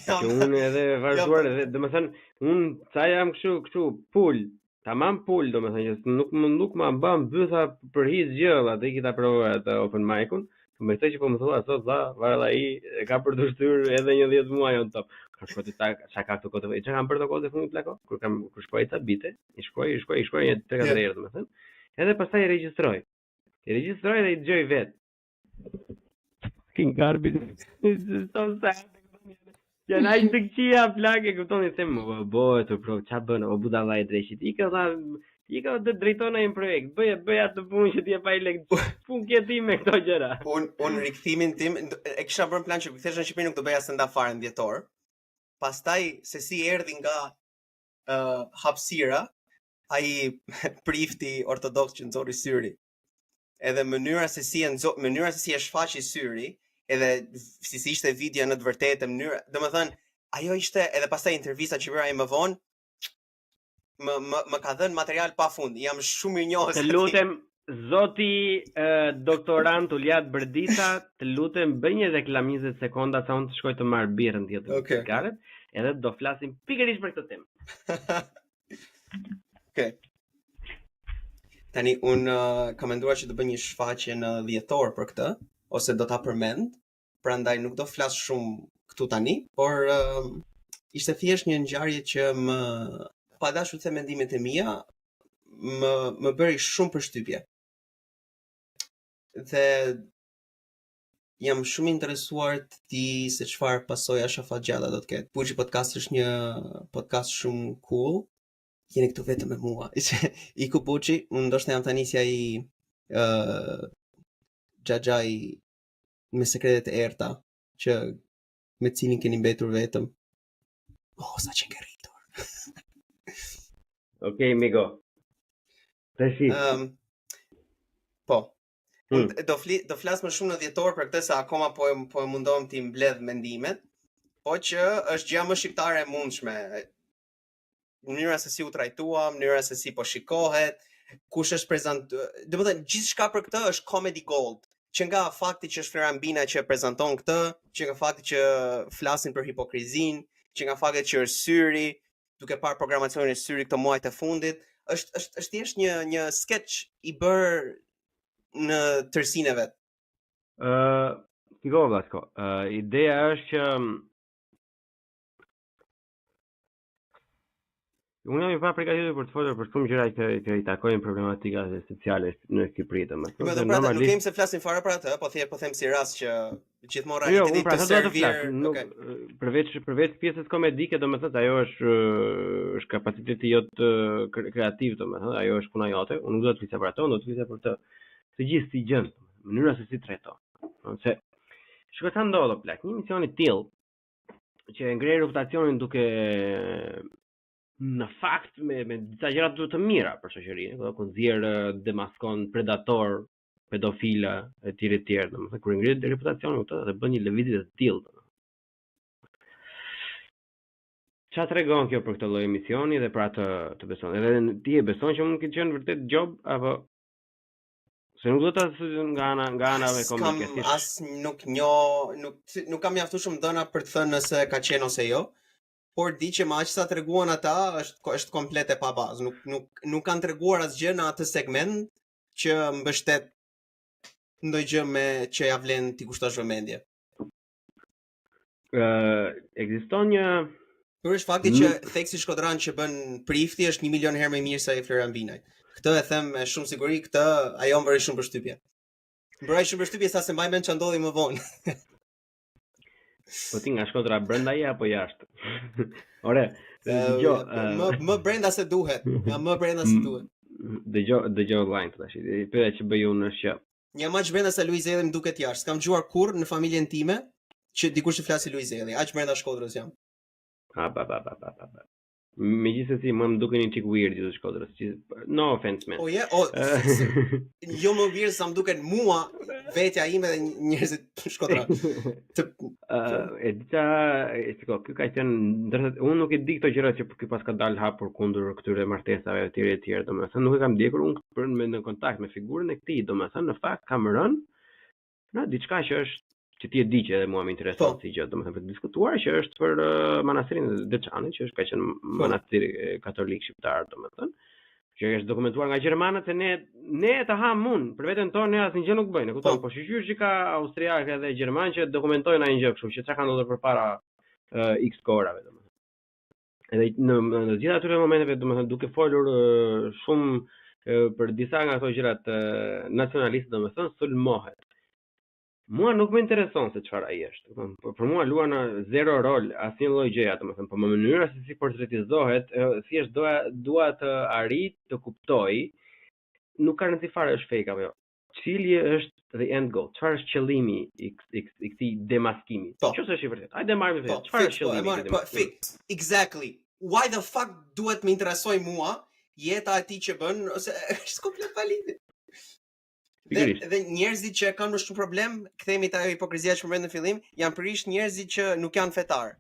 Që unë edhe vazhduar edhe, domethënë unë sa jam kështu pul, tamam pul, domethënë që nuk më mban bytha për hiç gjë, atë që ta provoj atë open mic-un, me këtë që po më thua sot valla ai e ka për të shtyr edhe një 10 muaj on top. Ka shkruar sa ka këto kohë. Çka kam bërë këto kohë të fundit plako? Kur shkruaj ta bite, i shkruaj 3-4 herë domethënë. Edhe pastaj e regjistroj. Dhe i dëgjoj vet. Fucking garbage. So sad. Ja na i dëgjia plagë kuptoni them, bëhet të prov, ç'a bën, o budalla e drejtit. I ka të drejton ai projekt. Bëj atë punë që ti e pa i lek. Punë ke ti me këto gjëra. Unë rikthimin tim e kisha bërë plan që kthesh në Shqipëri nuk do bëja stand-up fare në dhjetor. Pastaj se si erdhi nga hapësira, ai prifti ortodoks që nxorri syri. edhe mënyra se si e shfaqi syri, edhe si ishte video në të vërtetë, mënyra, domethënë, ajo ishte edhe pastaj intervista që bëra ai më vonë, më ka dhënë material pafund. Jam shumë i njohur. Të lutem zoti doktorant Uliat Brdita, të lutem bëj një reklam 20 sekonda sa unë të shkoj të marr birrën tjetër. Okej. Edhe do flasim pikërisht për këtë temë. Okej. Tani unë kam menduar që të bëj një shfaqje në dhjetor për këtë, ose do ta përmend, prandaj nuk do flas shumë këtu tani, por ishte thjesht një ngjarje që pa dashur të them mendimet e mia, më bëri shumë përshtypje. Dhe jam shumë interesuar të di se çfarë pasoja shafatgjalla do të ketë. Buxhi podcast është një podcast shumë cool. Jeni këtu vetëm me mua. Iku Buxhi, unë ndoshta jam tani si ai xhaxhai me sekretet e errta që me cilin keni mbetur vetëm. Oh, sa që ke rritur. Okej, migo. Tashi. Po. Do flas më shumë në dhjetor për këtë se akoma po e mundom ti mbledh mendimet, po që është gjë më shqiptare e mundshme. Mënyra se si u trajtua, mënyra se si po shikohet, kush është prezantuar. Domethënë gjithçka për këtë është comedy gold. Që nga fakti që është Florian Bina që prezanton këtë, që nga fakti që flasin për hipokrizin, që nga fakti që është syri, duke parë programacionin e syri këto muajt e fundit, është thjesht një sketch i bërë në tërsinë e vet. Shiko Vlasko, ideja është që unë jam i pa përgatitur për të folur për shumë gjëra që i takojnë problematikat sociale në Shqipëri, domethënë. Nuk kemi se flasim fare për atë, po them si rast që gjithmonë realiteti të servir. Përveç pjesës komedike, domethënë ajo është kapaciteti jot kreativ, domethënë ajo është puna jote. Unë nuk do të flisja për ato, unë do të flisja për të gjithë si gjën, mënyra se si trajton. Se shikoj sa ndodh plak, një mision i tillë që ngrej reputacionin duke në fakt me disa gjëra të mira për shoqërinë, ku nxjerr demaskon predator, pedofila e tjerë, domethënë kur ngrihet reputacioni këtë dhe bën një lëvizje të tillë. Çfarë tregon kjo për këtë lloj emisioni dhe për atë të beson? Edhe ti e beson që mund të ketë qenë vërtet job apo se nuk do ta nga ana me komike. Nuk kam mjaftuar shumë dhëna për të thënë nëse ka qenë ose jo. Por di që aq sa treguan ata është komplet e pa bazë. Nuk kanë treguar asgjë në atë segment që mbështet ndonjë gjë me që ja vlen ti kushtosh vëmendje. Ekziston një është fakti që Theksi Shkodran që bën Prifti është 1 milion herë më i mirë se ai Florian Binaj. Këtë e them me shumë siguri, ajo më bëri shumë përshtypje. Më bëri shumë përshtypje sa se mbaj mend ç'a ndodhi më vonë. Po ti nga Shkodra brenda apo jashtë? Ore, më brenda se duhet. Më brenda se duhet. Dëgjoj online tash. Pyetja që bëj unë është që jam aq brenda se Luiz Elli më duket jashtë. S'kam dëgjuar kurrë në familjen time që dikush të flasë Luiz Elli. Aq brenda Shkodrës jam. Megjithëse më duken një çik weird gjithë Shkodrës. No offense man. Jo më weird sa më duken mua vetja ime dhe njerëzit të Shkodra. Ky ka qenë unë nuk e di këto gjëra që ky pas ka dalë hapur kundër këtyre martesave etj, domethënë nuk e kam ndjekur unë për në kontakt me figurën e këtij, domethënë në fakt kam rënë në diçka që është që ti e di që edhe mua më intereson si gjë, domethënë për të diskutuar që është për manastirin e Deçanit, që është ka qenë manastir katolik shqiptar, domethënë, që është dokumentuar nga gjermanët se ne të ham unë, për veten tonë ne asnjë gjë nuk bëjnë, e kupton, po shqyr që ka austriakë dhe gjerman që dokumentojnë ai gjë kështu, që çka ka ndodhur përpara X kohërave, domethënë. Edhe në gjithë atyre momenteve, domethënë, duke folur shumë për disa nga ato gjërat nacionaliste, domethënë, sulmohet. Mua nuk më intereson se çfarë ai është. Për mua luan zero rol asnjë lloj gjëja, domethënë, po më mënyra se si portretizohet, thjesht dua të arrit të kuptoj, nuk ka rëndësi fare është fake apo jo. Cili është the end goal? Çfarë është qëllimi i këtij demaskimi? Nëse është i vërtetë. Hajde marrim vetë. Çfarë është qëllimi i demaskimit? Exactly. Why the fuck duhet më interesoj mua jeta e tij që bën ose është komplet valide? Pikërisht. Dhe njerëzit që kanë më shumë problem, kthehemi te ajo hipokrizia që përmendëm në fillim, janë përrisht njerëzit që nuk janë fetar.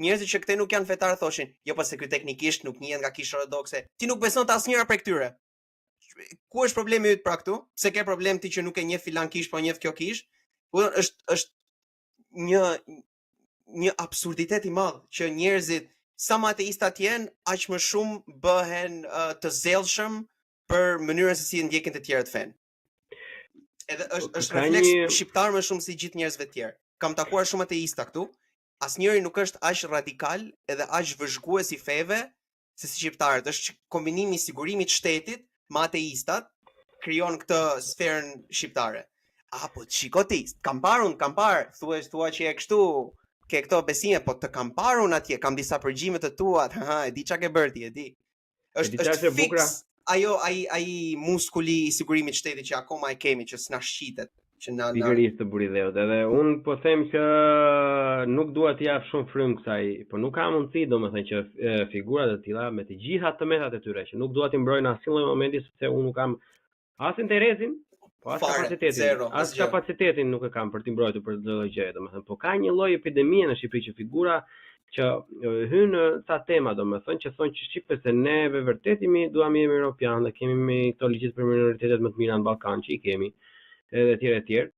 Njerëzit që këtej nuk janë fetar thoshin, jo po se ky teknikisht nuk njihet nga kisha ortodokse. Ti nuk beson te asnjëra prej këtyre. Ku është problemi yt pra këtu? Pse ke problem ti që nuk e njeh filan kish, po njeh kjo kish? Është një absurditet i madh që njerëzit sa më ateistat janë, aq më shumë bëhen të zellshëm për mënyrën se si ndjekin të tjerët fen. Edhe është refleks shqiptar më shumë si gjithë njerëzve të tjerë. Kam takuar shumë ateista këtu. Asnjëri nuk është aq radikal edhe aq vëzhgues i feve se si shqiptarët. Është kombinimi i sigurimit të shtetit me ateistat krijon këtë sferën shqiptare. Po shiko ti, kam parë, thua që e kështu, ke këto besime, po të kam parë unë atje, kam disa përgjime të tua, e di çka ke bërë ti, e di. Është fix ai muskuli i sigurimit të shtetit që akoma e kemi, që s'na shqitet. Pikërisht të buridheut. Edhe unë po them që nuk dua të jap shumë frymë kësaj, po nuk ka mundësi domethënë që figurat e tilla me të gjitha tëmetat e tyre që nuk dua t'i mbrojnë asnjë momenti sepse unë nuk kam as interesin, po as kapacitetin. As kapacitetin nuk e kam për t'i mbrojtur për çdo gjë, domethënë, po ka një lloj epidemie në Shqipëri që figura që hyn në ca tema domethënë që thonë që Shqipërit se neve vërtet duam jemi europian dhe kemi këto ligjet për minoritetet më të mira në Ballkan që I kemi. Edhe tjerë,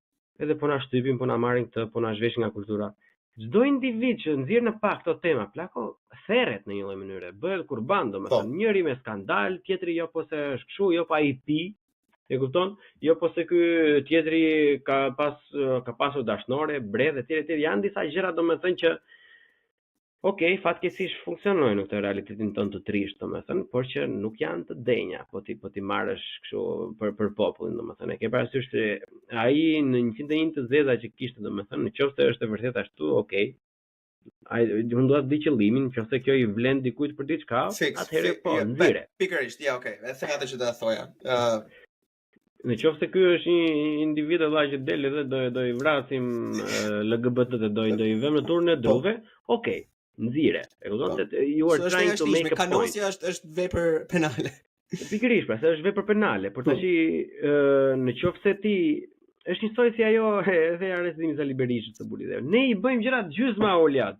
edhe po na shtypin, po na marrin këtë, po na zhveshin nga kultura. Çdo individ që nxjerr në pak këto tema, plako therret në një lloj mënyre, bëhet kurban, domethënë, njëri me skandal, tjetri jo po se është kështu, jo pa I pi, e kupton? Jo po se ky tjetri ka pasur dashnore, bredh e tjerë, janë disa gjëra domethënë që fatkeqësisht funksionojnë në këtë realitetin tonë të trisht, domethënë, por që nuk janë të denja, po ti marrësh kështu për popullin, domethënë. E ke parasysh se ai në 101 të zeza që kishte, domethënë, nëse është e vërtetë ashtu, ai unë dua të di qëllimin, nëse kjo I vlen dikujt për diçka, atëherë po, nxire. Pikërisht, e them atë që do ta thoja. Nëse ky është një individ që del dhe do I vrasim LGBT-të, do I vëmë në turën e druve, nxire. E kupton se you are trying to make a point. Kanosia është vepër penale. Pikërisht, pra, se është vepër penale, por tash nëse ti është njësoj si ajo edhe arrestimi I Zali Berishës së Buridheut. Ne I bëjmë gjërat gjysma Oliat.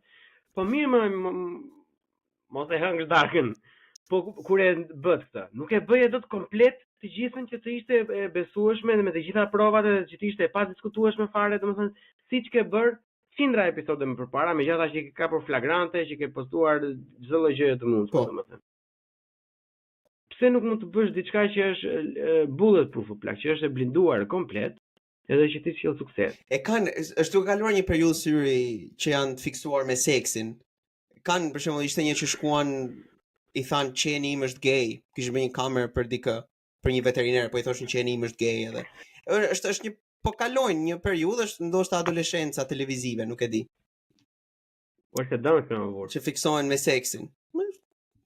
Po mirë mos e hëngësh darkën. Po kur e bët këtë, nuk e bëje dot komplet të gjithën që të ishte e besueshme me të gjitha provat që të ishte e padiskutueshme fare, domethënë siç ke bër qindra episode më përpara, megjithatë që ke kapur flagrante, që ke postuar çdo lloj gjëje të mundshme, domethënë. Pse nuk mund të bësh diçka që është bulletproof, plak, që është e blinduar komplet, edhe që ti sjell sukses. Është duke kaluar një periudhë syri që janë të fiksuar me seksin. Kanë për shembull ishte një që shkuan I thanë qeni im është gay, kishte bërë një kamerë për dikë, për një veterinar, po I thoshin qeni im është gay edhe. Është një po kalojnë një periudhë, është ndoshta adoleshenca televizive, nuk e di. Ose dëmës në vërtet. Që fiksohen me seksin.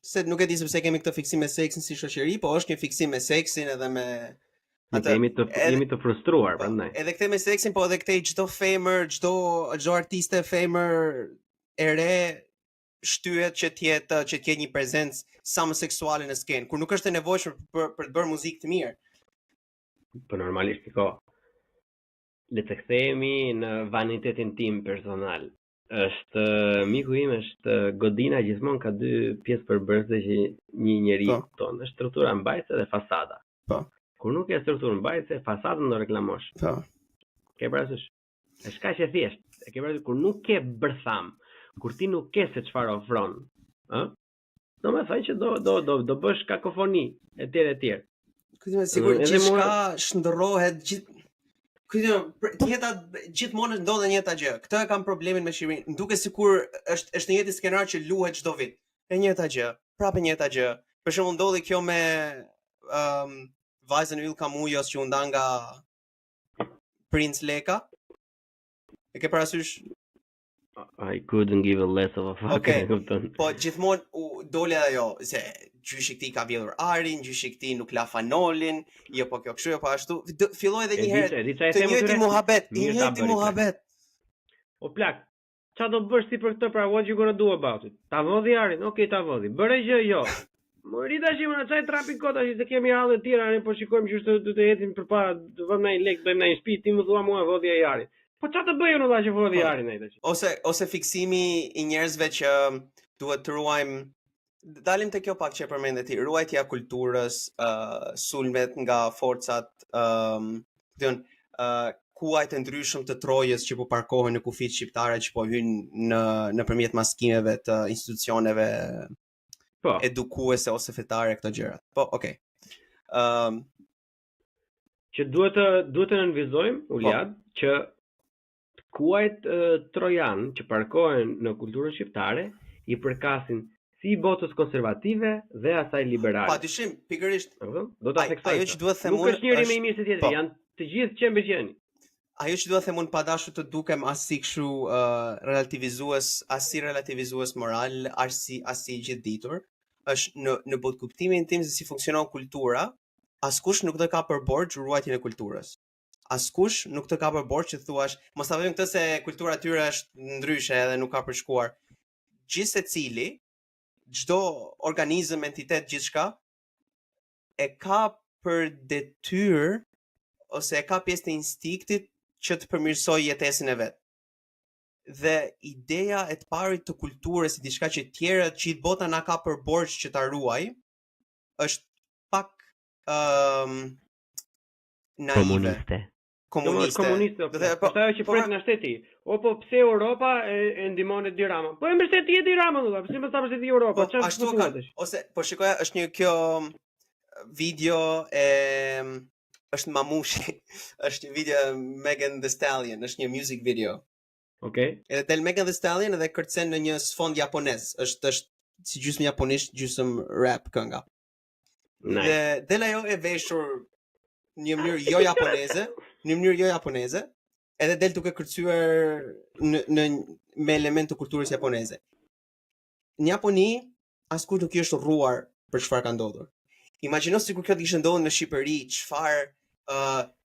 Se nuk e di sepse kemi këtë fiksim me seksin si shoqëri, po është një fiksim me seksin edhe me jemi të frustruar prandaj. Edhe këtë me seksin, po edhe këtë çdo femër, çdo artiste femër e re shtyhet që të ketë një prezencë sa më seksuale në skenë, kur nuk është e nevojshme për të bërë muzikë të mirë. Po normalisht le të kthehemi në vanitetin tim personal. Është miku im është godina gjithmonë ka dy pjesë përbërëse që një njeriu kupton, është struktura mbajtëse dhe fasada. Kur nuk e strukturë mbajtëse, fasadën do reklamosh. Ke parasysh? Është kaq e thjeshtë. E ke parasysh kur nuk ke bërtham, kur ti nuk ke se çfarë ofron, do më thaj që do bësh kakofoni etj. Kujtëm sigurisht gjithçka shndërrohet jeta gjithmonë ndodhen njëta gjë. Këtë kam problemin me Shqipërinë. M'duket sikur është një jetë skenar që luhet çdo vit. E njëjta gjë, prapë njëjta gjë. Për shembull ndodhi kjo me vajzën Yll Kamujos që u nda nga Prince Leka. E ke parasysh? I couldn't give a less of a fuck. Po gjithmonë dole ajo se gjyshi këtij ka vjedhur Arin, gjyshi këtij nuk la Fanolin, jo po kjo kështu, jo po ashtu. Filloi edhe një herë të njëjti muhabet. O plak, ç'a do bësh ti për këtë, pra what you gonna do about it? Ta vodhi Arin, okay, ta vodhi. Bëre gjë, jo. Mori tash më çaj trapi kot tash se kemi radhë të tjera, ne po shikojmë që do të ecim përpara, do vëmë ndaj lek, bëjmë ndaj shtëpi, ti më thua mua vodhja e Jarit. Po çfarë të bëjë unë tash vodhja e Jarit ai tash? Ose fiksimi I njerëzve që duhet të ruajmë. Dalim te kjo pak që përmendë ti, ruajtja e kulturës, sulmet nga forcat, kuaj të ndryshëm të Trojës që po parkohen në kufit shqiptare që po hynë nëpërmjet maskimeve të institucioneve edukuese ose fetare këto gjëra. Po, okay. Që duhet të nënvizojmë, Uliad, që kuajt trojan që parkohen në kulturën shqiptare I përkasin si botës konservative dhe asaj liberale. Padyshim, pikërisht. Do ta theksoj. Ajo që duhet të them unë, nuk është njëri më I mirë se tjetri, janë të gjithë qenë qeni. Ajo që duhet të them unë pa dashur të dukem as si kështu relativizues moral, as si gjithë ditur, është në botë kuptimin tim se si funksionon kultura, askush nuk do ka për borxh ruajtjen e kulturës. Askush nuk të ka për borxh që thuash, mos ta vëmë këtë se kultura e tyre është ndryshe edhe nuk ka përshkuar. Gjithsecili, çdo organizëm, entitet, gjithçka e ka për detyrë ose e ka pjesë të instiktit që të përmirësojë jetesën e vet. Dhe ideja e të parit të kulturës si diçka që tjerët gjithë bota na ka për borxh që ta ruaj, është pak naive. Komuniste. Po ajo që pret nga shteti. O po pse Europa e ndihmon Edi Rama? Po e mbështeti Edi Rama, do ta, pse mos ta mbështeti Europa? Çfarë ashtu ka? Ose po shikoja është një kjo video është Mamushi, është një video Megan Thee Stallion, është një music video. Okay. Edhe del Megan Thee Stallion edhe kërcen në një sfond japonez. Është si gjysmë japonisht, gjysmë rap kënga. Nice. Dhe del ajo e veshur në një mënyrë jo japoneze, edhe del duke kërcyer me element të kulturës japoneze. Në Japoni askush nuk I është rruar për çfarë ka ndodhur. Imagjino sikur kjo të kishte ndodhur në Shqipëri, çfarë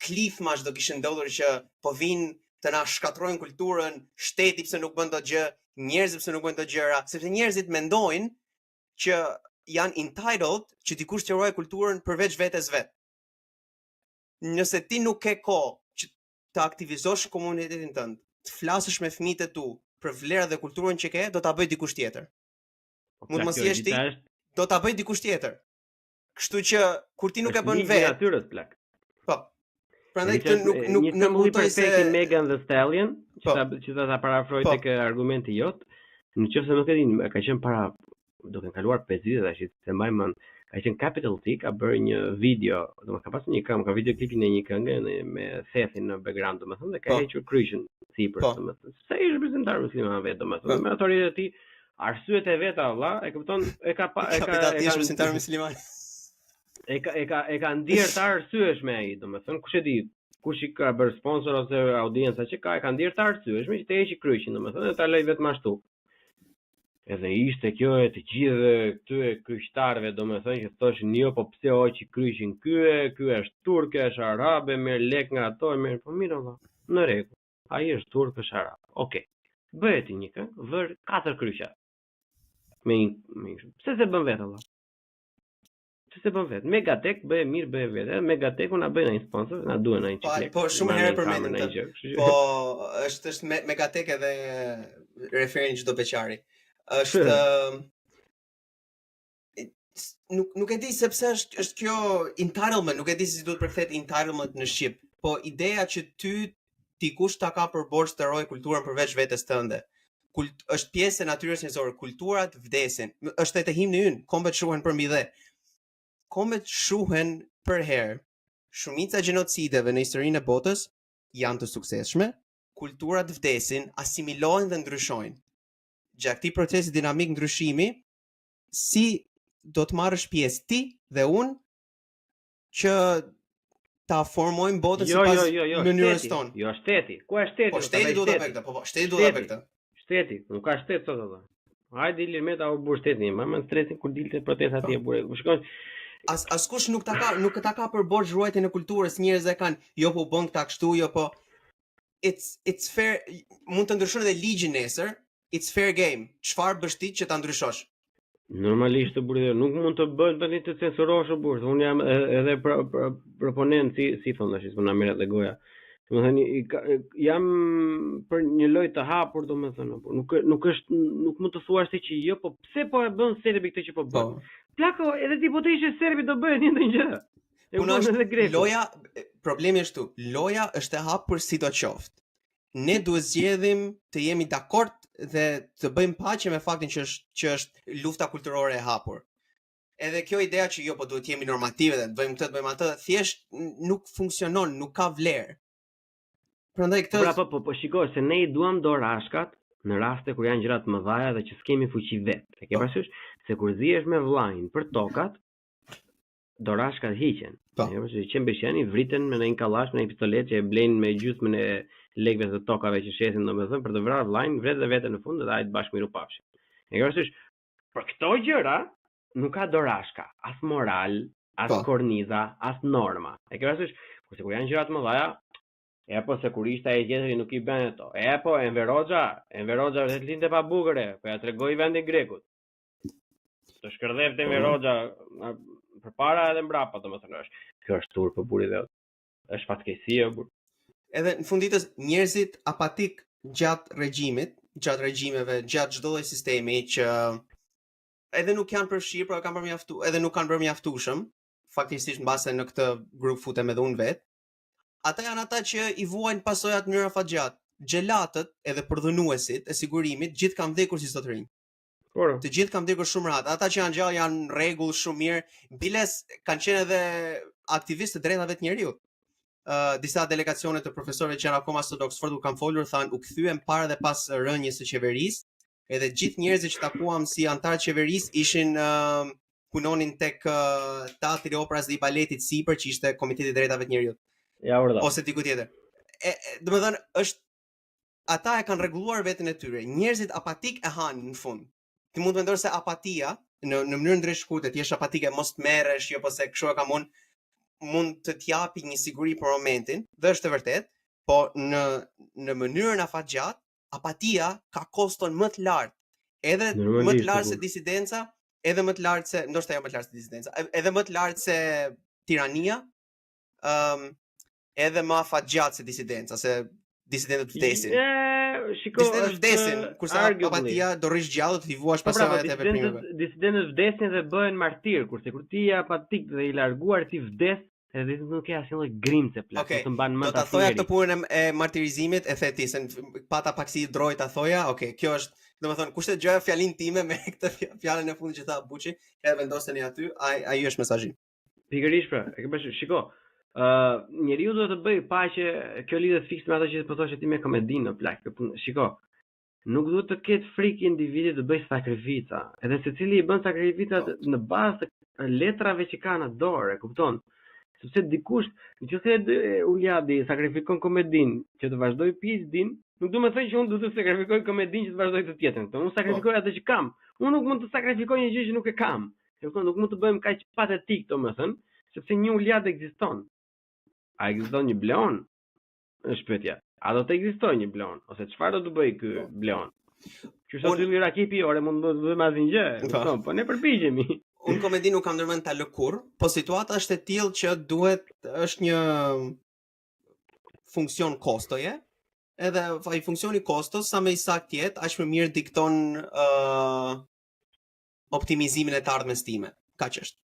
klifmash do kishte ndodhur që po vinë të na shkatrojnë kulturën, shteti pse nuk bën dot gjë, njerëzit pse nuk bën dot gjëra, sepse njerëzit mendojnë që janë entitled që dikush të ruajë kulturën përveç vetes vet. Nëse ti nuk ke kohë që të aktivizosh komunitetin tënd, të flasësh me fëmijët e tu për vlerat dhe kulturën që ke, do ta bëj dikush tjetër. Mund mos jesh ti, do ta bëj dikush tjetër. Kështu që kur ti nuk e bën vetë, natyrës plak. Po. Prandaj këtë nuk mundoj se Megan Thee Stallion, që ta parafroj tek argumenti jot, nëse nuk e din, ka qenë para duke kaluar 5 vite tash, se mbaj mend, ka qenë Capital T, ka bërë një video, domethënë ka pasur një këngë, ka videoklipin e një këngë me thethin në background, domethënë dhe ka hequr kryqin sipër, domethënë. Se ishte prezantar musliman vetë, domethënë, me autoritet e tij, arsyet e veta valla, e kupton, e ka prezantar musliman. E ka ndier të arsyeshme ai, domethënë, kush e di, kush I ka bërë sponsor ose audienca që ka, e ka ndier të arsyeshme që të heqë kryqin, domethënë, ta lej vetëm ashtu. Edhe ishte kjo e të gjithë këtyre kryqtarëve, domethënë që thoshin jo, po pse hoqi kryqin ky është turk, është arabe, merr lek nga ato, merr, po mirë valla. Në rregull. Ai është turk, është arab. Okej. Bëhet një këngë, vër 4 kryqa. Me pse se bën vetë valla? Pse se bën vetë? Megatek bëhe mirë, bëhe vetë. Megateku na bën ai sponsor, na duhen ai çik. Po shumë herë përmendim. Po është Megatek edhe referin çdo beqari. Është nuk e di sepse është kjo entitlement, nuk e di si duhet përkthehet entitlement në shqip, po ideja që dikush ta ka për borxh të ruajë kulturën përveç vetes tënde. Është pjesë e natyrës njerëzore, kulturat vdesin. Është edhe himni ynë, kombet shuhen përmbi dhe. Kombet shuhen për herë. Shumica e gjenocideve në historinë e botës janë të suksesshme, kulturat vdesin, asimilohen dhe ndryshojnë. Gjatë këtij procesi dinamik ndryshimi, si do të marrësh pjesë ti dhe unë që ta formojmë botën sipas mënyrës tonë. Jo, shteti. Ku është shteti? Po shteti duhet ta bëjë këtë. Po, shteti duhet ta bëjë këtë. Shteti, nuk ka shtet sot atë. Hajde Ilimeta u bë shteti, më stresin kur dilte protesta atje burë. Shikoj, askush nuk ta ka për borxh ruajtjen e kulturës, njerëzit e kanë, jo po bën këta kështu, jo po it's fair, mund të ndryshon edhe ligjin nesër. It's fair game. Çfarë bësh ti që ta ndryshosh? Normalisht të burrë, nuk mund të bëj tani të censurosh burrë. Unë jam edhe proponent si thon tash, po na merret dhe goja. Domethënë jam për një lojë të hapur, domethënë, po nuk mund të thuash ti që jo, po pse po e bën serbi këtë që po bën? Plako, edhe ti po të ishe serbi do bëhet një gjë. Loja, problemi është tu. Loja është e hapur sidoqoftë. Ne duhet zgjedhim të jemi dakord dhe të bëjmë paqe me faktin që është lufta kulturore e hapur. Edhe kjo idea që jo, po duhet jemi normative dhe të bëjmë këtë, të bëjmë atë, thjesht nuk funksionon, nuk ka vlerë. Prandaj këtë po shikoj se ne I duam dorashkat në raste kur janë gjëra të mëdha dhe që s'kemi fuqi vetë. E ke parasysh se kur zihesh me vllajin për tokat, dorashkat hiqen. Jo, që qembesheni vriten me një kallash, me një pistolet që e blejnë me gjysmën e lekëve të tokave që shesin, domethënë për të vrarë vllajin, vret dhe veten në fund dhe ai të bashkë mirupafshim. E ke parasysh, për këto gjëra nuk ka dorashka, as moral, as korniza, as norma. E ke parasysh, kurse kur janë gjëra të mëdha, e po se kur ishte ai tjetri nuk I bën ato. E po Enver Hoxha vetë linte pa bukëre, po ja tregoi vendin grekut. Të shkërdhevte Enver Hoxha përpara edhe mbrapa, domethënë është. Kjo është turp për burri dhe është fatkeqësi e burr. Edhe në funditës njerëzit apatik gjatë regjimeve, gjatë çdo lloj sistemi që edhe nuk janë përfshirë, por edhe nuk kanë bërë mjaftueshëm, faktikisht mbase në këtë grup futem edhe unë vet. Ata janë ata që I vuajnë pasojat në mënyra fatgjatë. Xhelatët edhe përdhunuesit e sigurimit gjithë kanë vdekur si sot rinj. Të gjithë kanë vdekur shumë rahat. Ata që janë gjallë janë në rregull shumë mirë. Biles kanë qenë edhe aktivistë të drejtave të njerëzit. Disa delegacione të profesorëve që janë akoma sot në Oxford u kanë folur, thanë u kthyen para dhe pas rënjes së qeverisë, edhe gjithë njerëzit që takuam si antar qeverisë ishin punonin tek teatri I operës dhe I baletit sipër që ishte Komiteti I drejtave të njerëzit. Ja urdhë. Ose diku tjetër. Domethënë është ata e kanë rregulluar veten e tyre. Njerëzit apatik e hanin në fund. Ti mund të mendosh se apatia në mënyrë ndryshe shkurtë, ti je apatike, mos të merresh, jo po se kështu e kam unë, mund të t'japi një siguri për momentin, dhe është e vërtet, po në mënyrën afatgjat, apatia ka koston më të lartë. Edhe më të lartë se disidenca, edhe më të lartë se, ndoshta jo më të lartë se disidenca, edhe më të lartë se tirania, edhe më afatgjat se disidenca, se disidentët vdesin. Disidentët vdesin, kurse apatia do rrish gjallë të I vuash pasojat e veprimeve. Disidentët vdesin dhe bëhen martir, kurse kur ti je apatik dhe I larguar ti vdes, edhe nuk ke asnjë lloj grimce plak, të mban mend atë. Do ta thoja këtë punën e martirizimit, e the ti se pata paksi droj ta thoja, kjo është, domethënë kush e dëgjoj fjalën time me këtë fjalën e fundit që tha Buçi, edhe vendoseni aty, ai është mesazhi. Pikërisht pra, e ke parasysh, shiko. Njeriu duhet të bëj paqe, kjo lidhet fikse me ato që po thoshe ti me komedinë plak. Shiko, nuk duhet të ketë frikë individi të bëj sakrifica. Edhe secili I bën sakrificat në bazë të letrave që ka në dorë, e kupton? Sepse dikush, nëse Uliadi sakrifikon komedinë që të vazhdoj PhD-n, nuk do të thënë që unë duhet të sakrifikoj komedinë që të vazhdoj të tjetrën. Unë sakrifikoj atë që kam. Unë nuk mund të sakrifikoj një gjë që nuk e kam. Nuk mund të bëjmë kaq patetik, domethënë, sepse një Uliad ekziston. A ekziston një Bleon? Është pyetja. A do të ekzistojë një Bleon ose çfarë do të bëj ky Bleon? Që sot ylli rakipi, ore mund të bëjmë asnjë gjë, kupton? Po ne përpiqemi. Unë komedinë nuk kam ndërmend ta lë kurrë, po situata është e tillë që është një funksion kostoje, edhe ai funksioni kostos sa më I saktë jetë, aq më mirë dikton optimizimin e të ardhmes time. Kaq është.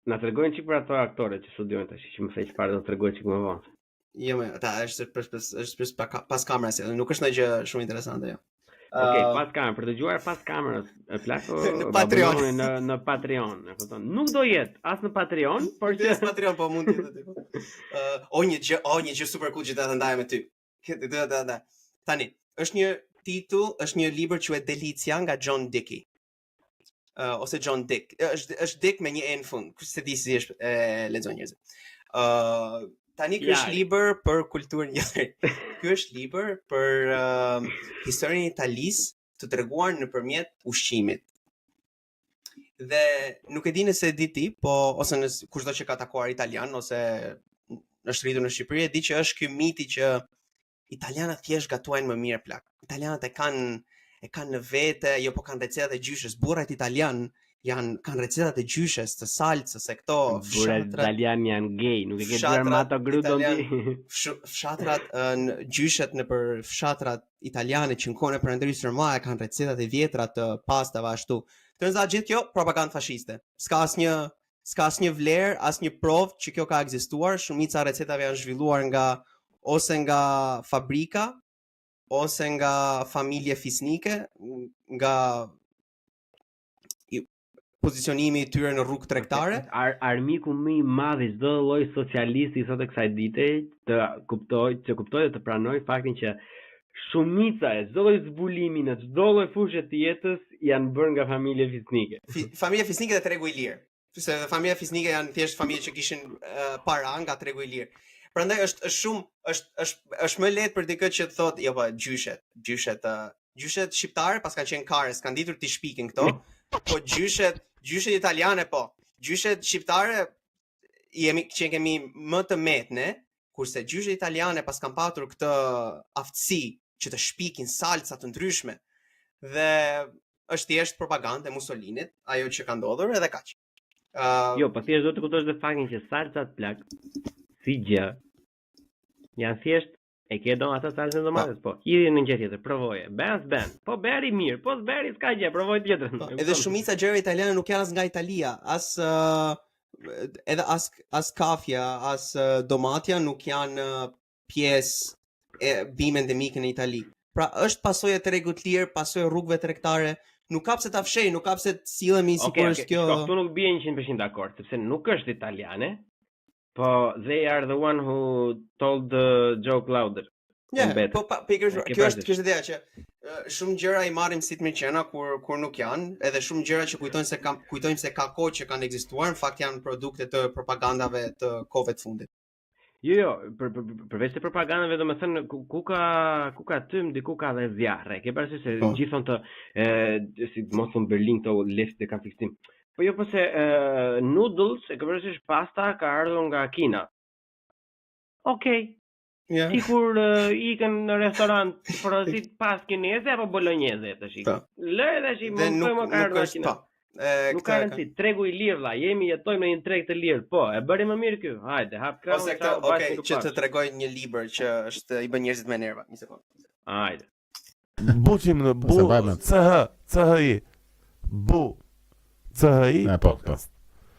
Na tregojnë çik për ato aktorë që studiojnë tash, që më thej çfarë do të tregoj çik më vonë. Jo, ata është pas kamerës, nuk është ndonjë gjë shumë interesante, jo. Okej, pas kamerës, për të dëgjuar pas kamerës, plako në Patreon, në Patreon, e kupton. Nuk do jetë as në Patreon, por që në Patreon po mund të jetë. Një gjë super cool që do ta ndaj me ty. Tani, është një titull, është një libër quhet Delicia nga John Dickey. Ose John Dick. Është Dick me një e në fund. Se di si është lexon njerëzit. Tani ky është libër për kulturën jashtë. Ky është libër për historinë e Italisë të treguar nëpërmjet ushqimit. Dhe nuk e di nëse e di ti, po ose kushdo që ka takuar italian ose është rritur në Shqipëri, e di që është ky miti që italianët thjesht gatuajnë më mirë plak. Italianët e kanë e kanë në vete, jo po kanë recetat e gjyshes, burrat italian kanë recetat e gjyshes, të salcës, e këto Burrat italian janë gay, nuk e ke bërë mato grudon ti. Fshatrat në gjyshet në për fshatrat italiane që në kohën e Perëndërisë Romae kanë recetat e vjetra të pastave ashtu. Të nëza gjithë kjo propagandë fashiste. S'ka asnjë vlerë, asnjë provë që kjo ka ekzistuar. Shumica recetave janë zhvilluar ose nga fabrika, ose nga familje fisnike, nga pozicionimi i tyre në rrugë tregtare. Armiku më i madh i çdo lloj socialisti sot e kësaj dite të kuptoj dhe të pranoj faktin që shumica e çdo lloj zbulimi në çdo lloj fushë të jetës janë bërë nga familje fisnike. Familje fisnike dhe tregu i lirë. Se familja fisnike janë thjesht familje që kishin para nga tregu i lirë. Prandaj është më lehtë për dikë që të thotë, jo po, gjyshet shqiptare pas kanë qenë kare, s'kan ditur ti shpikin këto, po gjyshet italiane po. Gjyshet shqiptare që kemi më të metne, kurse gjyshet italiane pas kanë patur këtë aftësi që të shpikin salca të ndryshme. Dhe është thjesht propagandë e Mussolinit, ajo që ka ndodhur edhe kaq. Jo, po thjesht do të kuptosh dhe faktin që salcat plak si gjë janë thjesht e ke do ata salcën domates, po hidhin në gjë tjetër, provoje. Ben. Po beri mirë, po s'beri s'ka gjë, provoj tjetrën. Edhe shumica gjëra italiane nuk janë as nga Italia, edhe as kafja, as domatja nuk janë pjesë e bime endemike në Itali. Pra është pasojë e tregut lirë, pasojë e rrugëve tregtare, nuk ka pse ta fshej, nuk ka pse të sillemi sikur është kjo. Këtu nuk bie 100% dakord, sepse nuk është italiane. Po they are the one who told the joke louder. Po kjo është ideja që shumë gjëra i marrim si të mirëqena kur nuk janë, edhe shumë gjëra që kujtojmë se ka kohë që kanë ekzistuar, në fakt janë produkte të propagandave të kohëve të fundit. Jo, përveç të propagandave, domethënë ku ka tym, diku ka dhe zjarre. Ke parasysh se gjithmonë të si mos në Berlin këto leftë kanë fiksim. Po jo, se noodles, e ke parasysh pasta ka ardhur nga Kina. Okej. Ti kur ikën në restorant porosit pas kineze apo bolognese tash. Lëre tash më ka ardhur nga Kina. Nuk ka rëndësi, tregu i lirë vlla, jetojmë në një treg të lirë. Po, e bëri më mirë ky. Hajde, hap krahun. Ose këtë, që të tregoj një libër që është i bën njerëzit me nerva. Një sekondë. Hajde. Buçim në bu, CHI. Bu, CHI podcast.